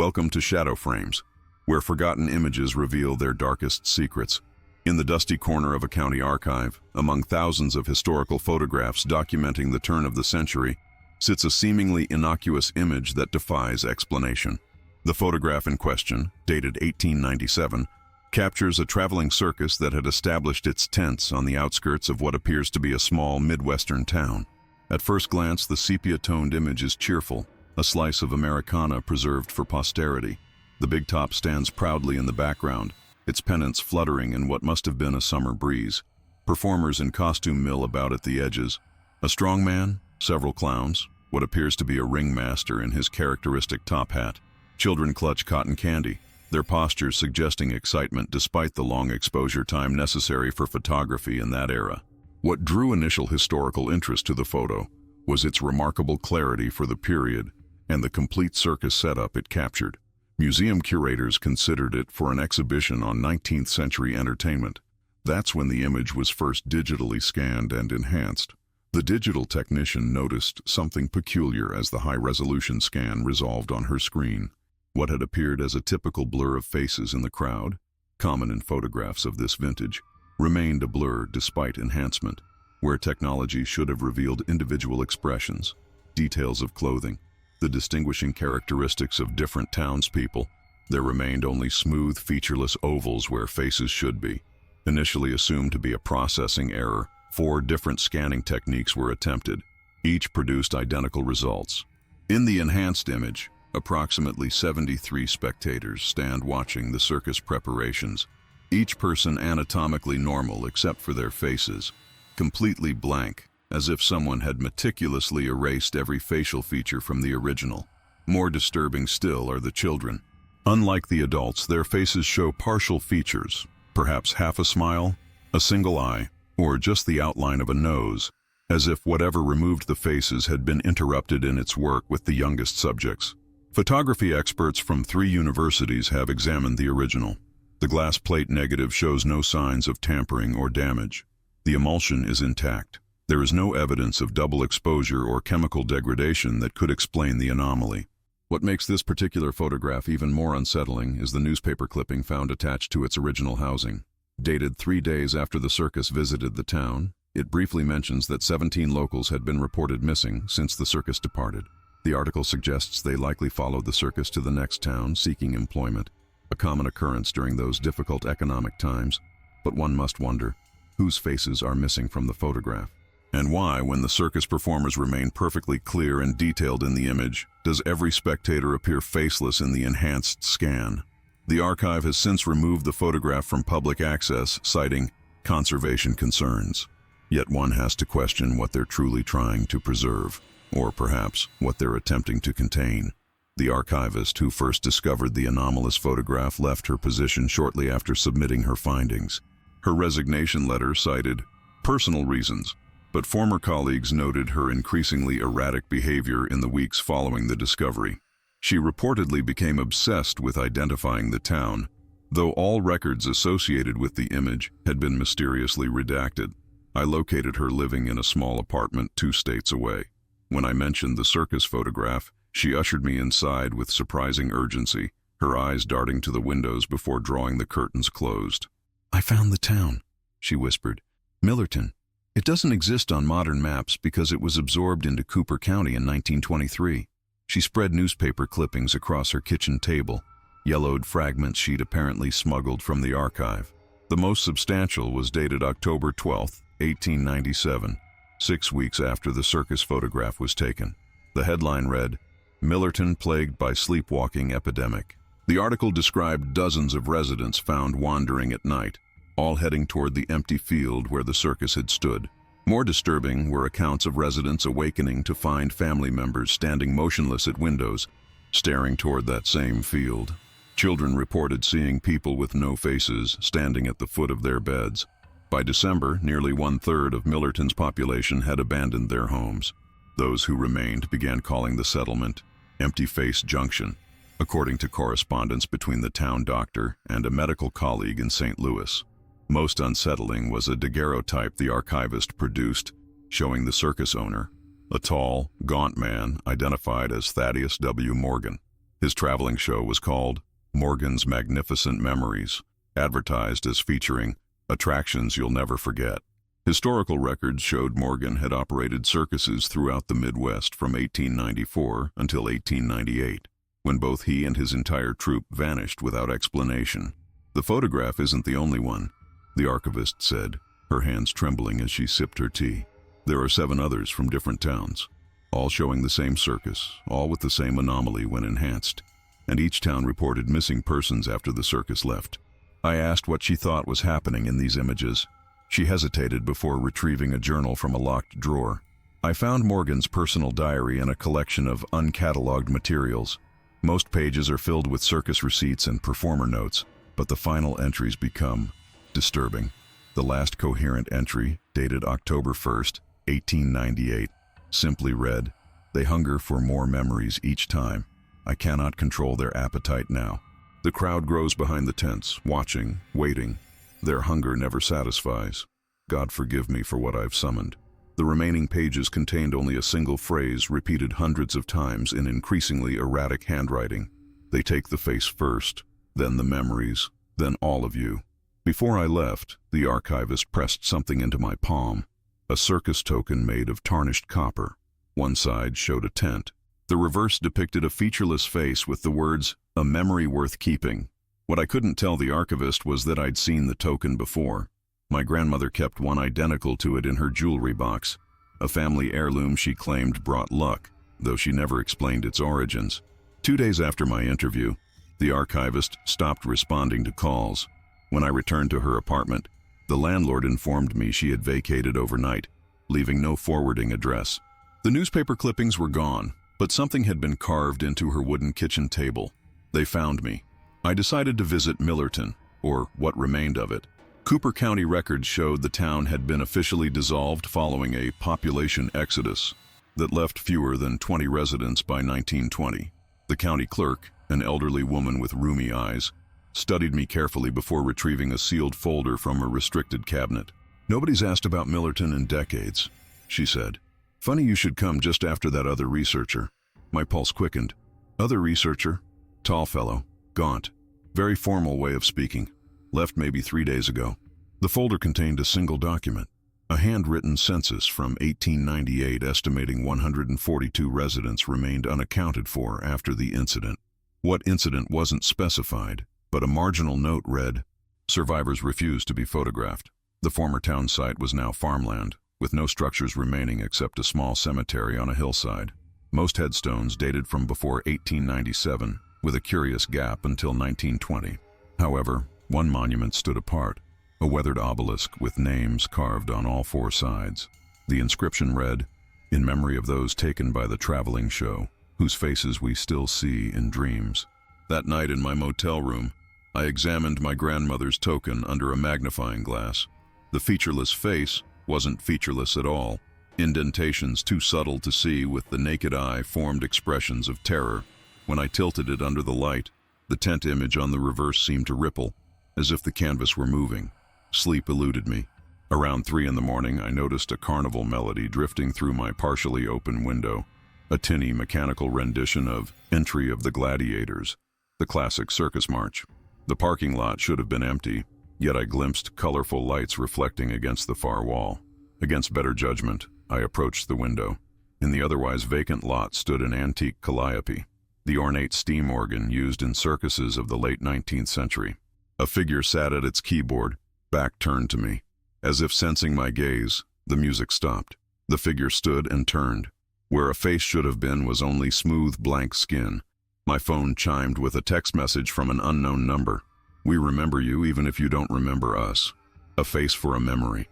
Welcome to Shadow Frames, where forgotten images reveal their darkest secrets. In the dusty corner of a county archive, among thousands of historical photographs documenting the turn of the century, sits a seemingly innocuous image that defies explanation. The photograph in question, dated 1897, captures a traveling circus that had established its tents on the outskirts of what appears to be a small Midwestern town. At first glance, the sepia-toned image is cheerful, a slice of Americana preserved for posterity. The big top stands proudly in the background, its pennants fluttering in what must have been a summer breeze. Performers in costume mill about at the edges. A strong man, several clowns, what appears to be a ringmaster in his characteristic top hat. Children clutch cotton candy, their postures suggesting excitement despite the long exposure time necessary for photography in that era. What drew initial historical interest to the photo was its remarkable clarity for the period and the complete circus setup it captured. Museum curators considered it for an exhibition on 19th century entertainment. That's when the image was first digitally scanned and enhanced. The digital technician noticed something peculiar as the high-resolution scan resolved on her screen. What had appeared as a typical blur of faces in the crowd, common in photographs of this vintage, remained a blur despite enhancement, where technology should have revealed individual expressions, details of clothing, the distinguishing characteristics of different townspeople. There remained only smooth, featureless ovals where faces should be. Initially assumed to be a processing error, 4 different scanning techniques were attempted. Each produced identical results. In the enhanced image, approximately 73 spectators stand watching the circus preparations, each person anatomically normal except for their faces, completely blank, as if someone had meticulously erased every facial feature from the original. More disturbing still are the children. Unlike the adults, their faces show partial features, perhaps half a smile, a single eye, or just the outline of a nose, as if whatever removed the faces had been interrupted in its work with the youngest subjects. Photography experts from 3 universities have examined the original. The glass plate negative shows no signs of tampering or damage. The emulsion is intact. There is no evidence of double exposure or chemical degradation that could explain the anomaly. What makes this particular photograph even more unsettling is the newspaper clipping found attached to its original housing. Dated 3 days after the circus visited the town, it briefly mentions that 17 locals had been reported missing since the circus departed. The article suggests they likely followed the circus to the next town seeking employment, a common occurrence during those difficult economic times. But one must wonder, whose faces are missing from the photograph? And why, when the circus performers remain perfectly clear and detailed in the image, does every spectator appear faceless in the enhanced scan? The archive has since removed the photograph from public access, citing conservation concerns. Yet one has to question what they're truly trying to preserve, or perhaps what they're attempting to contain. The archivist who first discovered the anomalous photograph left her position shortly after submitting her findings. Her resignation letter cited personal reasons, but former colleagues noted her increasingly erratic behavior in the weeks following the discovery. She reportedly became obsessed with identifying the town, though all records associated with the image had been mysteriously redacted. I located her living in a small apartment 2 states away. When I mentioned the circus photograph, she ushered me inside with surprising urgency, her eyes darting to the windows before drawing the curtains closed. "I found the town," she whispered. "Millerton. It doesn't exist on modern maps because it was absorbed into Cooper County in 1923. She spread newspaper clippings across her kitchen table, yellowed fragments she'd apparently smuggled from the archive. The most substantial was dated October 12, 1897, 6 weeks after the circus photograph was taken. The headline read, "Millerton plagued by sleepwalking epidemic." The article described dozens of residents found wandering at night, all heading toward the empty field where the circus had stood. More disturbing were accounts of residents awakening to find family members standing motionless at windows, staring toward that same field. Children reported seeing people with no faces standing at the foot of their beds. By December, nearly 1/3 of Millerton's population had abandoned their homes. Those who remained began calling the settlement Empty-Face Junction, according to correspondence between the town doctor and a medical colleague in St. Louis. Most unsettling was a daguerreotype the archivist produced, showing the circus owner, a tall, gaunt man identified as Thaddeus W. Morgan. His traveling show was called Morgan's Magnificent Memories, advertised as featuring attractions you'll never forget. Historical records showed Morgan had operated circuses throughout the Midwest from 1894 until 1898, when both he and his entire troupe vanished without explanation. The photograph isn't the only one, the archivist said, her hands trembling as she sipped her tea. There are 7 others from different towns, all showing the same circus, all with the same anomaly when enhanced, and each town reported missing persons after the circus left. I asked what she thought was happening in these images. She hesitated before retrieving a journal from a locked drawer. I found Morgan's personal diary and a collection of uncatalogued materials. Most pages are filled with circus receipts and performer notes, but the final entries become disturbing. The last coherent entry, dated October 1st, 1898, simply read, "They hunger for more memories each time. I cannot control their appetite now." The crowd grows behind the tents, watching, waiting. Their hunger never satisfies. God forgive me for what I've summoned. The remaining pages contained only a single phrase repeated hundreds of times in increasingly erratic handwriting. They take the face first, then the memories, then all of you. Before I left, the archivist pressed something into my palm, a circus token made of tarnished copper. One side showed a tent. The reverse depicted a featureless face with the words, "A memory worth keeping." What I couldn't tell the archivist was that I'd seen the token before. My grandmother kept one identical to it in her jewelry box, a family heirloom she claimed brought luck, though she never explained its origins. 2 days after my interview, the archivist stopped responding to calls. When I returned to her apartment, the landlord informed me she had vacated overnight, leaving no forwarding address. The newspaper clippings were gone, but something had been carved into her wooden kitchen table. They found me. I decided to visit Millerton, or what remained of it. Cooper County records showed the town had been officially dissolved following a population exodus that left fewer than 20 residents by 1920. The county clerk, an elderly woman with rheumy eyes, studied me carefully before retrieving a sealed folder from a restricted cabinet. "Nobody's asked about Millerton in decades," she said. "Funny you should come just after that other researcher." My pulse quickened. "Other researcher?" Tall fellow, gaunt, very formal way of speaking. Left maybe 3 days ago. The folder contained a single document, a handwritten census from 1898 estimating 142 residents remained unaccounted for after the incident. What incident wasn't specified, but a marginal note read, "Survivors refused to be photographed." The former town site was now farmland, with no structures remaining except a small cemetery on a hillside. Most headstones dated from before 1897, with a curious gap until 1920. However, one monument stood apart, a weathered obelisk with names carved on all 4 sides. The inscription read, "In memory of those taken by the traveling show, whose faces we still see in dreams." That night in my motel room, I examined my grandmother's token under a magnifying glass. The featureless face wasn't featureless at all. Indentations too subtle to see with the naked eye formed expressions of terror. When I tilted it under the light, the tent image on the reverse seemed to ripple, as if the canvas were moving. Sleep eluded me. Around 3 in the morning, I noticed a carnival melody drifting through my partially open window, a tinny mechanical rendition of Entry of the Gladiators, the classic circus march. The parking lot should have been empty, yet I glimpsed colorful lights reflecting against the far wall. Against better judgment, I approached the window. In the otherwise vacant lot stood an antique calliope, the ornate steam organ used in circuses of the late 19th century. A figure sat at its keyboard, back turned to me. As if sensing my gaze, the music stopped. The figure stood and turned. Where a face should have been was only smooth, blank skin. My phone chimed with a text message from an unknown number. "We remember you even if you don't remember us." A face for a memory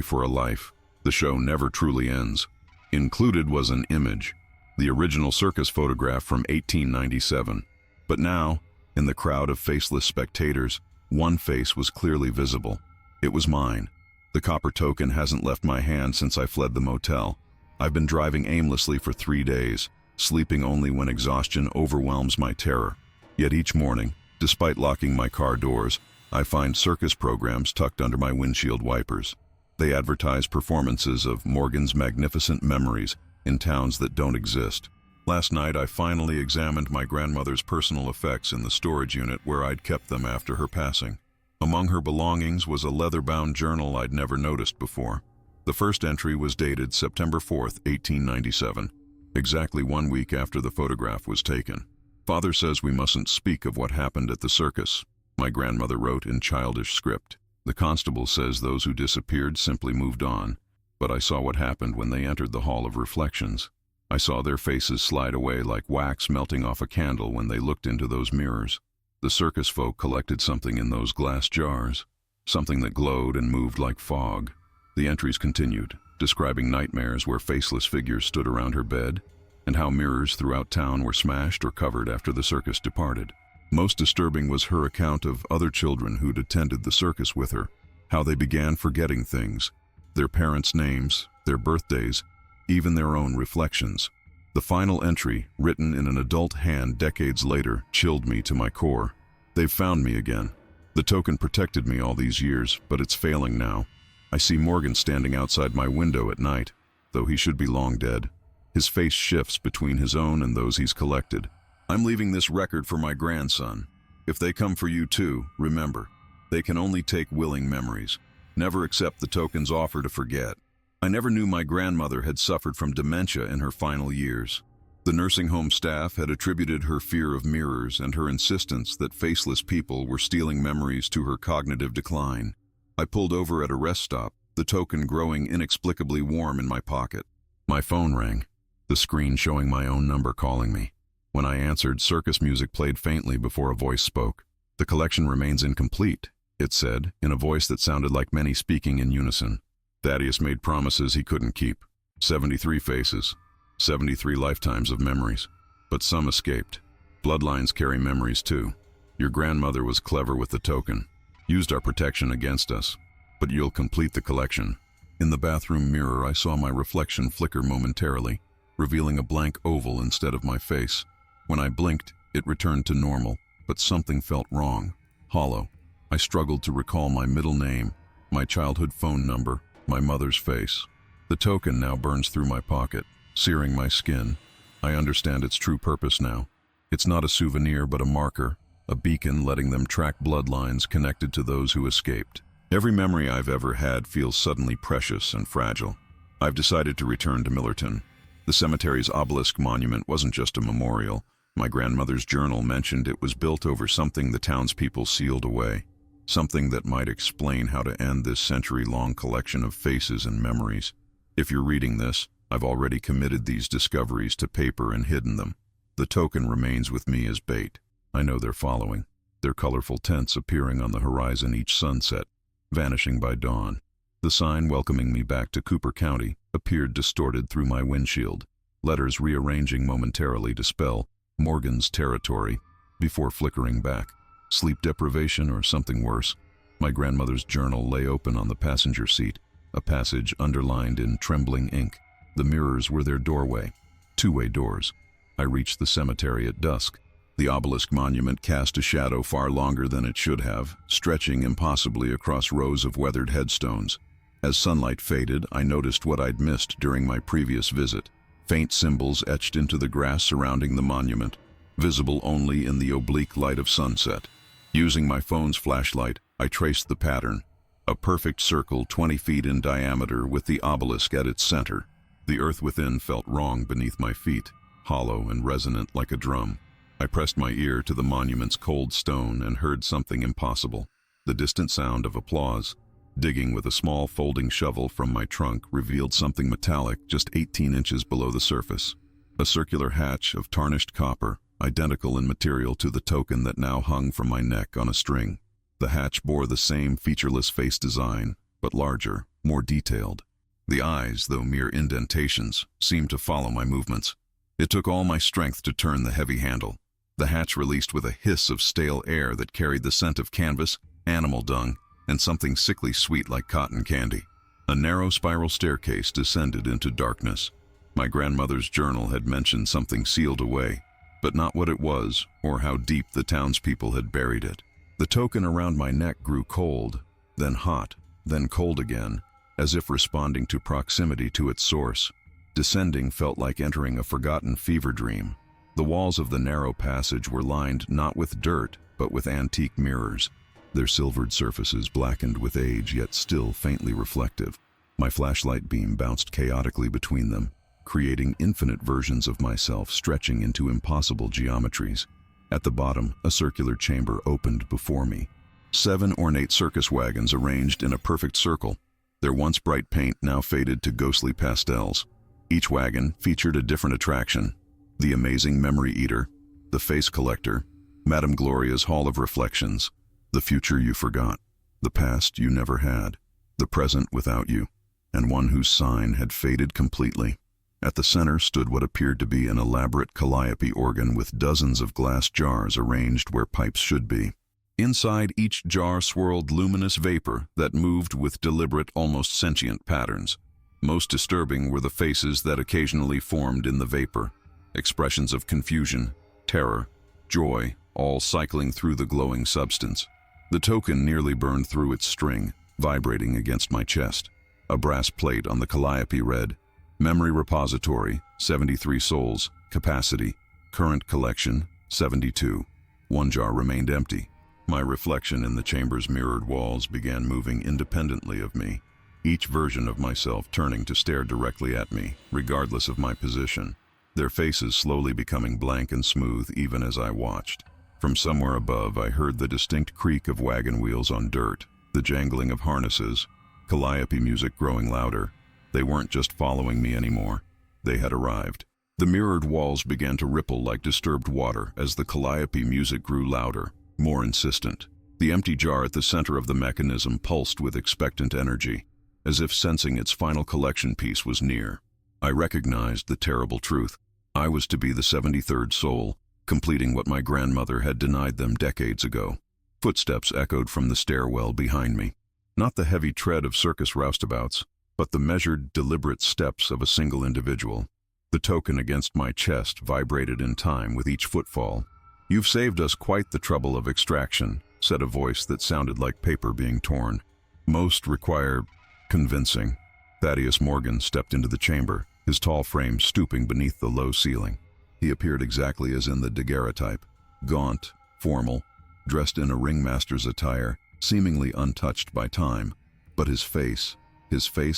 for a life. The show never truly ends. Included was an image, the original circus photograph from 1897. But now, in the crowd of faceless spectators, one face was clearly visible. It was mine. The copper token hasn't left my hand since I fled the motel. I've been driving aimlessly for 3 days, sleeping only when exhaustion overwhelms my terror. Yet each morning, despite locking my car doors, I find circus programs tucked under my windshield wipers. They advertise performances of Morgan's Magnificent Memories in towns that don't exist. Last night, I finally examined my grandmother's personal effects in the storage unit where I'd kept them after her passing. Among her belongings was a leather-bound journal I'd never noticed before. The first entry was dated September 4th, 1897, exactly 1 week after the photograph was taken. "Father says we mustn't speak of what happened at the circus," my grandmother wrote in childish script. "The constable says those who disappeared simply moved on, but I saw what happened when they entered the Hall of Reflections. I saw their faces slide away like wax melting off a candle when they looked into those mirrors. The circus folk collected something in those glass jars, something that glowed and moved like fog." The entries continued, describing nightmares where faceless figures stood around her bed, and how mirrors throughout town were smashed or covered after the circus departed. Most disturbing was her account of other children who'd attended the circus with her, how they began forgetting things, their parents' names, their birthdays, even their own reflections. The final entry, written in an adult hand decades later, chilled me to my core. "They've found me again. The token protected me all these years, but it's failing now. I see Morgan standing outside my window at night, though he should be long dead. His face shifts between his own and those he's collected. I'm leaving this record for my grandson. If they come for you too, remember, they can only take willing memories. Never accept the token's offer to forget." I never knew my grandmother had suffered from dementia in her final years. The nursing home staff had attributed her fear of mirrors and her insistence that faceless people were stealing memories to her cognitive decline. I pulled over at a rest stop, the token growing inexplicably warm in my pocket. My phone rang, the screen showing my own number calling me. When I answered, circus music played faintly before a voice spoke. "The collection remains incomplete," it said, in a voice that sounded like many speaking in unison. Thaddeus made promises he couldn't keep. 73 faces, 73 lifetimes of memories. But some escaped. Bloodlines carry memories too. Your grandmother was clever with the token, used our protection against us, but you'll complete the collection. In the bathroom mirror, I saw my reflection flicker momentarily, revealing a blank oval instead of my face. When I blinked, it returned to normal, but something felt wrong, hollow. I struggled to recall my middle name, my childhood phone number, my mother's face. The token now burns through my pocket, searing my skin. I understand its true purpose now. It's not a souvenir, but a marker, a beacon letting them track bloodlines connected to those who escaped. Every memory I've ever had feels suddenly precious and fragile. I've decided to return to Millerton. The cemetery's obelisk monument wasn't just a memorial. My grandmother's journal mentioned it was built over something the townspeople sealed away. Something that might explain how to end this century-long collection of faces and memories. If you're reading this, I've already committed these discoveries to paper and hidden them. The token remains with me as bait. I know they're following, their colorful tents appearing on the horizon each sunset, vanishing by dawn. The sign welcoming me back to Cooper County appeared distorted through my windshield, letters rearranging momentarily to spell Morgan's territory before flickering back. Sleep deprivation or something worse. My grandmother's journal lay open on the passenger seat, a passage underlined in trembling ink. The mirrors were their doorway, two-way doors. I reached the cemetery at dusk. The obelisk monument cast a shadow far longer than it should have, stretching impossibly across rows of weathered headstones. As sunlight faded, I noticed what I'd missed during my previous visit. Faint symbols etched into the grass surrounding the monument, visible only in the oblique light of sunset. Using my phone's flashlight, I traced the pattern. A perfect circle 20 feet in diameter with the obelisk at its center. The earth within felt wrong beneath my feet, hollow and resonant like a drum. I pressed my ear to the monument's cold stone and heard something impossible. The distant sound of applause. Digging with a small folding shovel from my trunk revealed something metallic just 18 inches below the surface. A circular hatch of tarnished copper, identical in material to the token that now hung from my neck on a string. The hatch bore the same featureless face design, but larger, more detailed. The eyes, though mere indentations, seemed to follow my movements. It took all my strength to turn the heavy handle. The hatch released with a hiss of stale air that carried the scent of canvas, animal dung, and something sickly sweet like cotton candy. A narrow spiral staircase descended into darkness. My grandmother's journal had mentioned something sealed away, but not what it was or how deep the townspeople had buried it. The token around my neck grew cold, then hot, then cold again, as if responding to proximity to its source. Descending felt like entering a forgotten fever dream. The walls of the narrow passage were lined not with dirt, but with antique mirrors, their silvered surfaces blackened with age yet still faintly reflective. My flashlight beam bounced chaotically between them, creating infinite versions of myself stretching into impossible geometries. At the bottom, a circular chamber opened before me. 7 ornate circus wagons arranged in a perfect circle, their once bright paint now faded to ghostly pastels. Each wagon featured a different attraction: the amazing memory eater, the face collector, Madame Gloria's Hall of Reflections, the future you forgot, the past you never had, the present without you, and one whose sign had faded completely. At the center stood what appeared to be an elaborate calliope organ with dozens of glass jars arranged where pipes should be. Inside each jar swirled luminous vapor that moved with deliberate, almost sentient patterns. Most disturbing were the faces that occasionally formed in the vapor, expressions of confusion, terror, joy, all cycling through the glowing substance. The token nearly burned through its string, vibrating against my chest. A brass plate on the calliope read, "Memory Repository, 73 souls, capacity, current collection, 72. One jar remained empty. My reflection in the chamber's mirrored walls began moving independently of me, each version of myself turning to stare directly at me, regardless of my position, their faces slowly becoming blank and smooth even as I watched. From somewhere above, I heard the distinct creak of wagon wheels on dirt, the jangling of harnesses, calliope music growing louder. They weren't just following me anymore. They had arrived. The mirrored walls began to ripple like disturbed water as the calliope music grew louder, more insistent. The empty jar at the center of the mechanism pulsed with expectant energy, as if sensing its final collection piece was near. I recognized the terrible truth. I was to be the 73rd soul, completing what my grandmother had denied them decades ago. Footsteps echoed from the stairwell behind me. Not the heavy tread of circus roustabouts, but the measured, deliberate steps of a single individual. The token against my chest vibrated in time with each footfall. "You've saved us quite the trouble of extraction," said a voice that sounded like paper being torn. "Most require convincing." Thaddeus Morgan stepped into the chamber, his tall frame stooping beneath the low ceiling. He appeared exactly as in the daguerreotype, gaunt, formal, dressed in a ringmaster's attire, seemingly untouched by time. But his face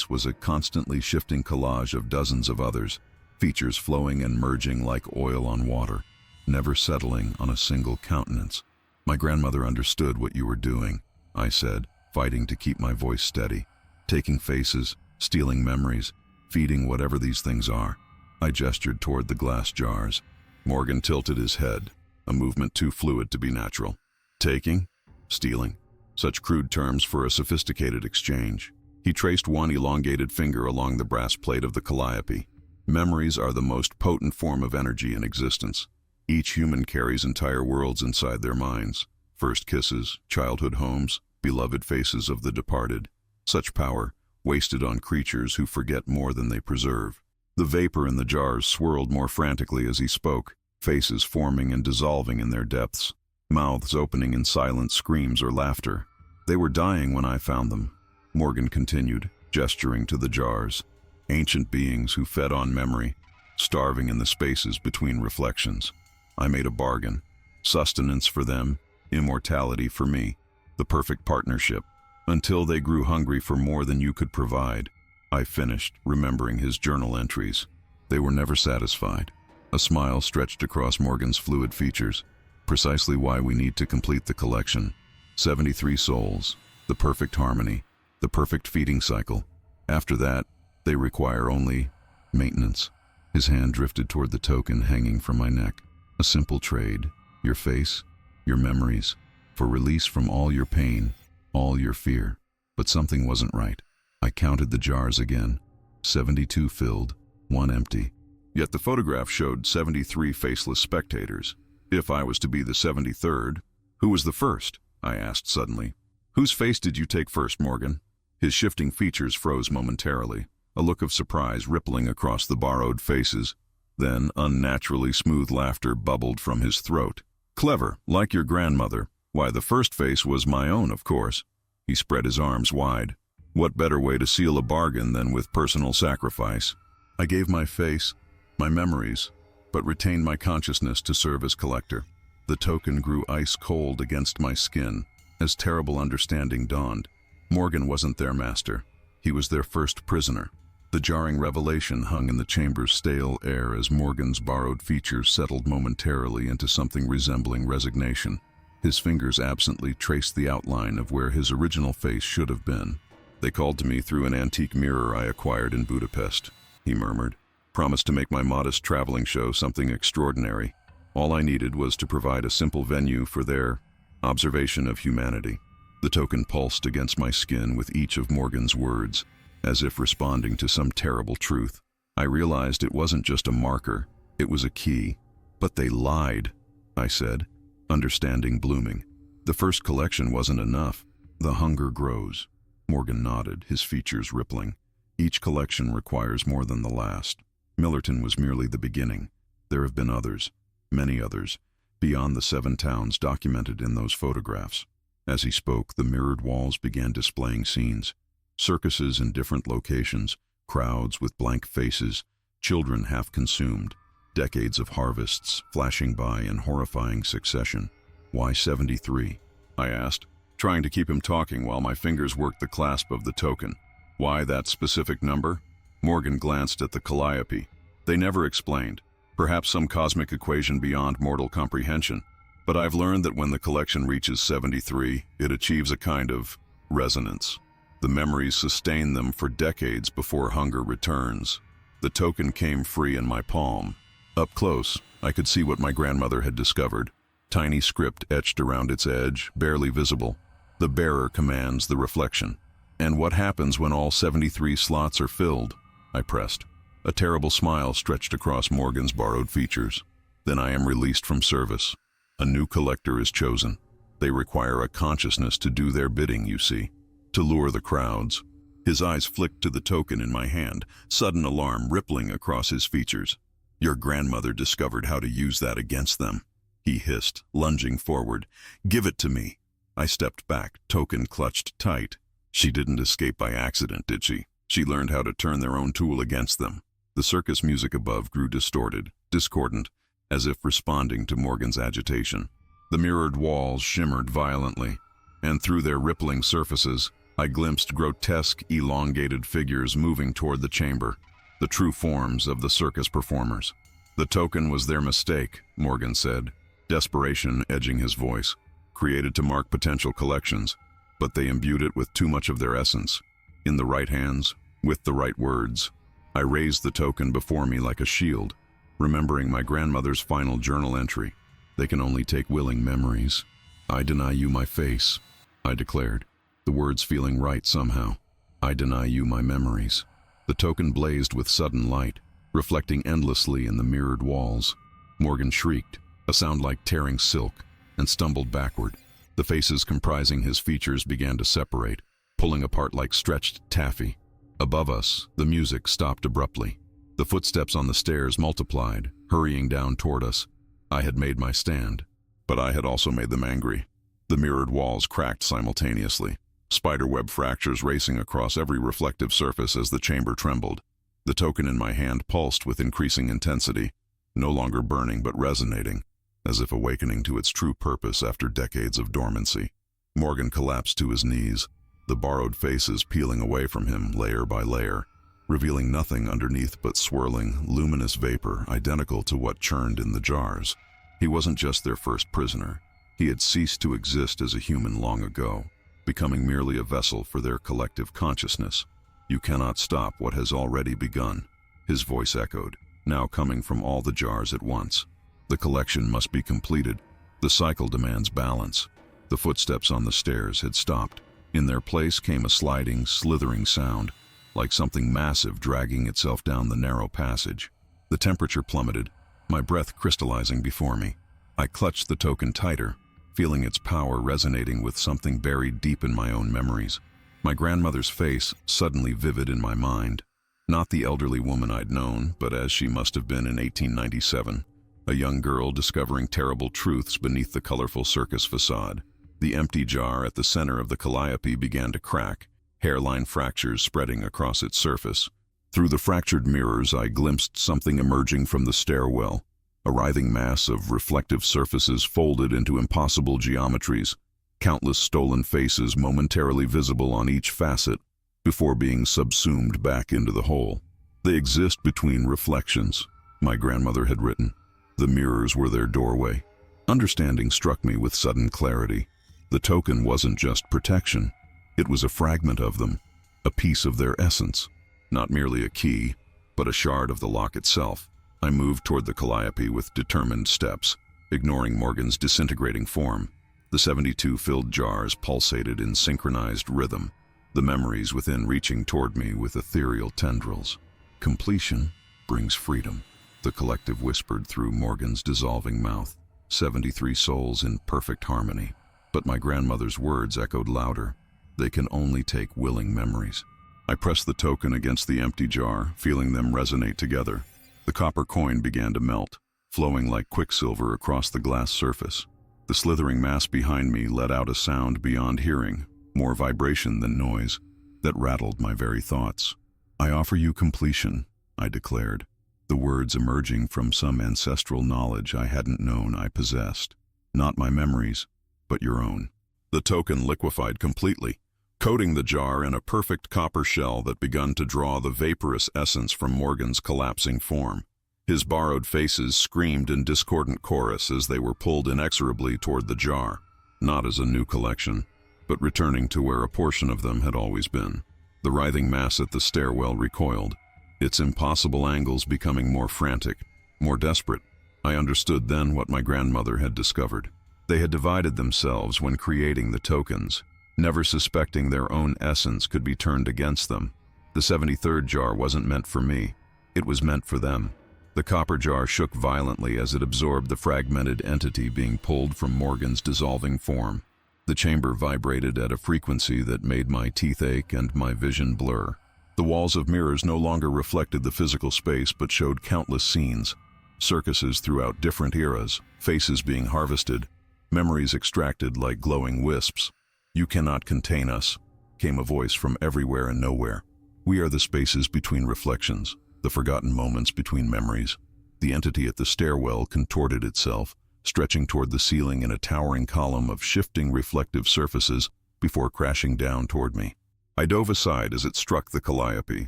was a constantly shifting collage of dozens of others, features flowing and merging like oil on water, never settling on a single countenance. "My grandmother understood what you were doing," I said, fighting to keep my voice steady. "Taking faces, stealing memories, feeding whatever these things are." I gestured toward the glass jars. Morgan tilted his head, a movement too fluid to be natural. "Taking? Stealing?" Such crude terms for a sophisticated exchange. He traced one elongated finger along the brass plate of the calliope. "Memories are the most potent form of energy in existence. Each human carries entire worlds inside their minds. First kisses, childhood homes, beloved faces of the departed. Such power, wasted on creatures who forget more than they preserve." The vapor in the jars swirled more frantically as he spoke, faces forming and dissolving in their depths, mouths opening in silent screams or laughter. "They were dying when I found them," Morgan continued, gesturing to the jars. "Ancient beings who fed on memory, starving in the spaces between reflections. I made a bargain. Sustenance for them, immortality for me. The perfect partnership. Until they grew hungry for more than you could provide." I finished, remembering his journal entries. They were never satisfied. A smile stretched across Morgan's fluid features. "Precisely why we need to complete the collection. 73 souls, the perfect harmony, the perfect feeding cycle. After that, they require only maintenance." His hand drifted toward the token hanging from my neck. "A simple trade, your face, your memories, for release from all your pain, all your fear." But something wasn't right. I counted the jars again. 72 filled, 1 empty. Yet the photograph showed 73 faceless spectators. If I was to be the 73rd, who was the first? I asked suddenly. "Whose face did you take first, Morgan?" His shifting features froze momentarily, a look of surprise rippling across the borrowed faces. Then unnaturally smooth laughter bubbled from his throat. "Clever, like your grandmother. Why, the first face was my own, of course." He spread his arms wide. "What better way to seal a bargain than with personal sacrifice?" I gave my face, my memories, but retained my consciousness to serve as collector. The token grew ice cold against my skin as terrible understanding dawned. Morgan wasn't their master. He was their first prisoner. The jarring revelation hung in the chamber's stale air as Morgan's borrowed features settled momentarily into something resembling resignation. His fingers absently traced the outline of where his original face should have been. "They called to me through an antique mirror I acquired in Budapest," he murmured. "Promised to make my modest traveling show something extraordinary. All I needed was to provide a simple venue for their observation of humanity." The token pulsed against my skin with each of Morgan's words, as if responding to some terrible truth. I realized it wasn't just a marker, it was a key. "But they lied," I said, understanding blooming. "The first collection wasn't enough. The hunger grows." Morgan nodded, his features rippling. "Each collection requires more than the last. Millerton was merely the beginning. There have been others, many others, beyond the 7 towns documented in those photographs." As he spoke, the mirrored walls began displaying scenes. Circuses in different locations, crowds with blank faces, children half consumed, decades of harvests flashing by in horrifying succession. "Why 73? I asked, trying to keep him talking while my fingers worked the clasp of the token. "Why that specific number?" Morgan glanced at the calliope. "They never explained. Perhaps some cosmic equation beyond mortal comprehension. But I've learned that when the collection reaches 73, it achieves a kind of resonance. The memories sustain them for decades before hunger returns." The token came free in my palm. Up close, I could see what my grandmother had discovered. Tiny script etched around its edge, barely visible. "The bearer commands the reflection." "And what happens when all 73 slots are filled?" I pressed. A terrible smile stretched across Morgan's borrowed features. "Then I am released from service. A new collector is chosen. They require a consciousness to do their bidding, you see, to lure the crowds." His eyes flicked to the token in my hand, sudden alarm rippling across his features. "Your grandmother discovered how to use that against them," he hissed, lunging forward. "Give it to me." I stepped back, token clutched tight. "She didn't escape by accident, did she? She learned how to turn their own tool against them." The circus music above grew distorted, discordant, as if responding to Morgan's agitation. The mirrored walls shimmered violently, and through their rippling surfaces, I glimpsed grotesque, elongated figures moving toward the chamber, the true forms of the circus performers. "The token was their mistake," Morgan said, desperation edging his voice. "Created to mark potential collections, but they imbued it with too much of their essence. In the right hands, with the right words." I raised the token before me like a shield, remembering my grandmother's final journal entry. "They can only take willing memories. I deny you my face," I declared, the words feeling right somehow. "I deny you my memories." The token blazed with sudden light, reflecting endlessly in the mirrored walls. Morgan shrieked, a sound like tearing silk, and stumbled backward. The faces comprising his features began to separate, pulling apart like stretched taffy. Above us, the music stopped abruptly. The footsteps on the stairs multiplied, hurrying down toward us. I had made my stand, but I had also made them angry. The mirrored walls cracked simultaneously, spiderweb fractures racing across every reflective surface as the chamber trembled. The token in my hand pulsed with increasing intensity, no longer burning but resonating, as if awakening to its true purpose after decades of dormancy. Morgan collapsed to his knees, the borrowed faces peeling away from him layer by layer, revealing nothing underneath but swirling, luminous vapor identical to what churned in the jars. He wasn't just their first prisoner. He had ceased to exist as a human long ago, becoming merely a vessel for their collective consciousness. "You cannot stop what has already begun," his voice echoed, now coming from all the jars at once. "The collection must be completed. The cycle demands balance." The footsteps on the stairs had stopped. In their place came a sliding, slithering sound, like something massive dragging itself down the narrow passage. The temperature plummeted, my breath crystallizing before me. I clutched the token tighter, feeling its power resonating with something buried deep in my own memories. My grandmother's face, suddenly vivid in my mind. Not the elderly woman I'd known, but as she must have been in 1897, a young girl discovering terrible truths beneath the colorful circus facade. The empty jar at the center of the calliope began to crack, hairline fractures spreading across its surface. Through the fractured mirrors, I glimpsed something emerging from the stairwell, a writhing mass of reflective surfaces folded into impossible geometries, countless stolen faces momentarily visible on each facet before being subsumed back into the whole. They exist between reflections, my grandmother had written. The mirrors were their doorway. Understanding struck me with sudden clarity. The token wasn't just protection. It was a fragment of them, a piece of their essence. Not merely a key, but a shard of the lock itself. I moved toward the calliope with determined steps, ignoring Morgan's disintegrating form. The 72 filled jars pulsated in synchronized rhythm, the memories within reaching toward me with ethereal tendrils. Completion brings freedom, the collective whispered through Morgan's dissolving mouth. 73 souls in perfect harmony. But my grandmother's words echoed louder. They can only take willing memories. I pressed the token against the empty jar, feeling them resonate together. The copper coin began to melt, flowing like quicksilver across the glass surface. The slithering mass behind me let out a sound beyond hearing, more vibration than noise, that rattled my very thoughts. I offer you completion, I declared, the words emerging from some ancestral knowledge I hadn't known I possessed. Not my memories, but your own. The token liquefied completely, coating the jar in a perfect copper shell that begun to draw the vaporous essence from Morgan's collapsing form. His borrowed faces screamed in discordant chorus as they were pulled inexorably toward the jar, not as a new collection, but returning to where a portion of them had always been. The writhing mass at the stairwell recoiled, its impossible angles becoming more frantic, more desperate. I understood then what my grandmother had discovered. They had divided themselves when creating the tokens, never suspecting their own essence could be turned against them. The 73rd jar wasn't meant for me. It was meant for them. The copper jar shook violently as it absorbed the fragmented entity being pulled from Morgan's dissolving form. The chamber vibrated at a frequency that made my teeth ache and my vision blur. The walls of mirrors no longer reflected the physical space but showed countless scenes. Circuses throughout different eras, faces being harvested, memories extracted like glowing wisps. "You cannot contain us," came a voice from everywhere and nowhere. We are the spaces between reflections, the forgotten moments between memories. The entity at the stairwell contorted itself, stretching toward the ceiling in a towering column of shifting reflective surfaces before crashing down toward me. I dove aside as it struck the calliope,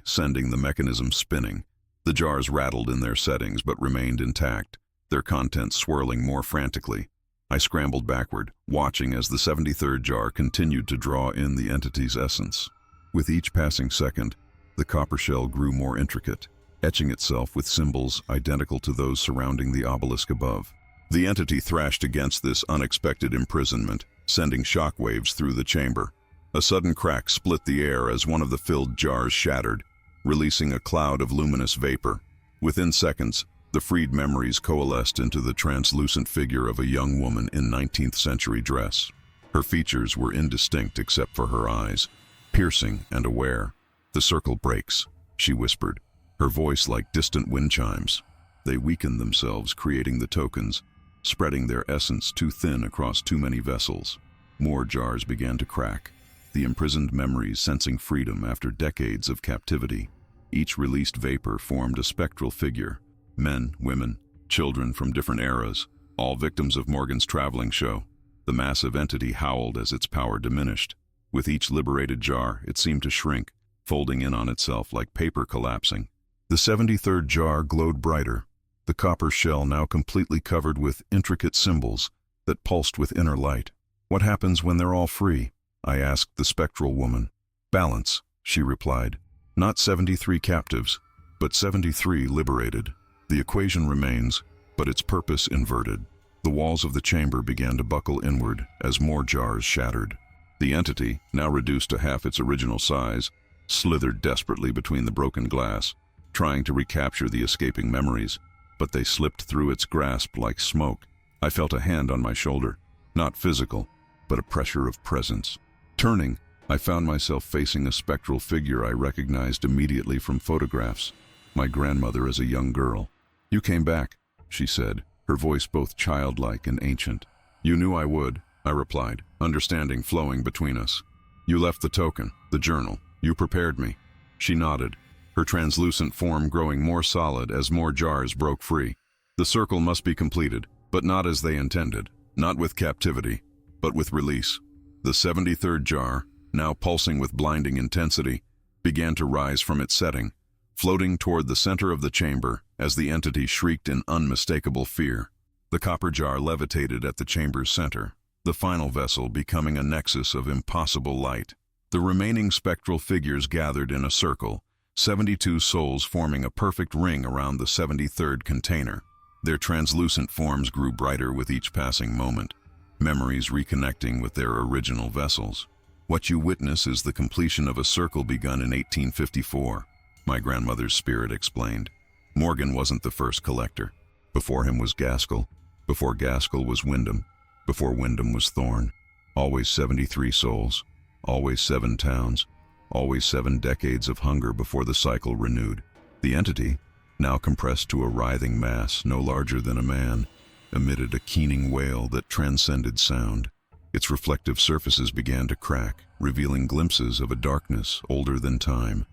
sending the mechanism spinning. The jars rattled in their settings but remained intact, their contents swirling more frantically. I scrambled backward, watching as the 73rd jar continued to draw in the entity's essence. With each passing second, the copper shell grew more intricate, etching itself with symbols identical to those surrounding the obelisk above. The entity thrashed against this unexpected imprisonment, sending shockwaves through the chamber. A sudden crack split the air as one of the filled jars shattered, releasing a cloud of luminous vapor. Within seconds, the freed memories coalesced into the translucent figure of a young woman in 19th century dress. Her features were indistinct except for her eyes, piercing and aware. "The circle breaks," she whispered, her voice like distant wind chimes. They weakened themselves, creating the tokens, spreading their essence too thin across too many vessels. More jars began to crack, the imprisoned memories sensing freedom after decades of captivity. Each released vapor formed a spectral figure. Men, women, children from different eras, all victims of Morgan's traveling show. The massive entity howled as its power diminished. With each liberated jar, it seemed to shrink, folding in on itself like paper collapsing. The 73rd jar glowed brighter, the copper shell now completely covered with intricate symbols that pulsed with inner light. "What happens when they're all free?" I asked the spectral woman. "Balance," she replied. "Not 73 captives, but 73 liberated. The equation remains, but its purpose inverted." The walls of the chamber began to buckle inward as more jars shattered. The entity, now reduced to half its original size, slithered desperately between the broken glass, trying to recapture the escaping memories, but they slipped through its grasp like smoke. I felt a hand on my shoulder, not physical, but a pressure of presence. Turning, I found myself facing a spectral figure I recognized immediately from photographs, my grandmother as a young girl. "You came back," she said, her voice both childlike and ancient. "You knew I would," I replied, understanding flowing between us. "You left the token, the journal. You prepared me." She nodded, her translucent form growing more solid as more jars broke free. The circle must be completed, but not as they intended, not with captivity, but with release. The 73rd jar, now pulsing with blinding intensity, began to rise from its setting, floating toward the center of the chamber as the entity shrieked in unmistakable fear. The copper jar levitated at the chamber's center, the final vessel becoming a nexus of impossible light. The remaining spectral figures gathered in a circle, 72 souls forming a perfect ring around the 73rd container. Their translucent forms grew brighter with each passing moment, memories reconnecting with their original vessels. What you witness is the completion of a circle begun in 1854, my grandmother's spirit explained. Morgan wasn't the first collector. Before him was Gaskell. Before Gaskell was Wyndham. Before Wyndham was Thorne. Always 73 souls. Always 7 towns. Always 7 decades of hunger before the cycle renewed. The entity, now compressed to a writhing mass no larger than a man, emitted a keening wail that transcended sound. Its reflective surfaces began to crack, revealing glimpses of a darkness older than time.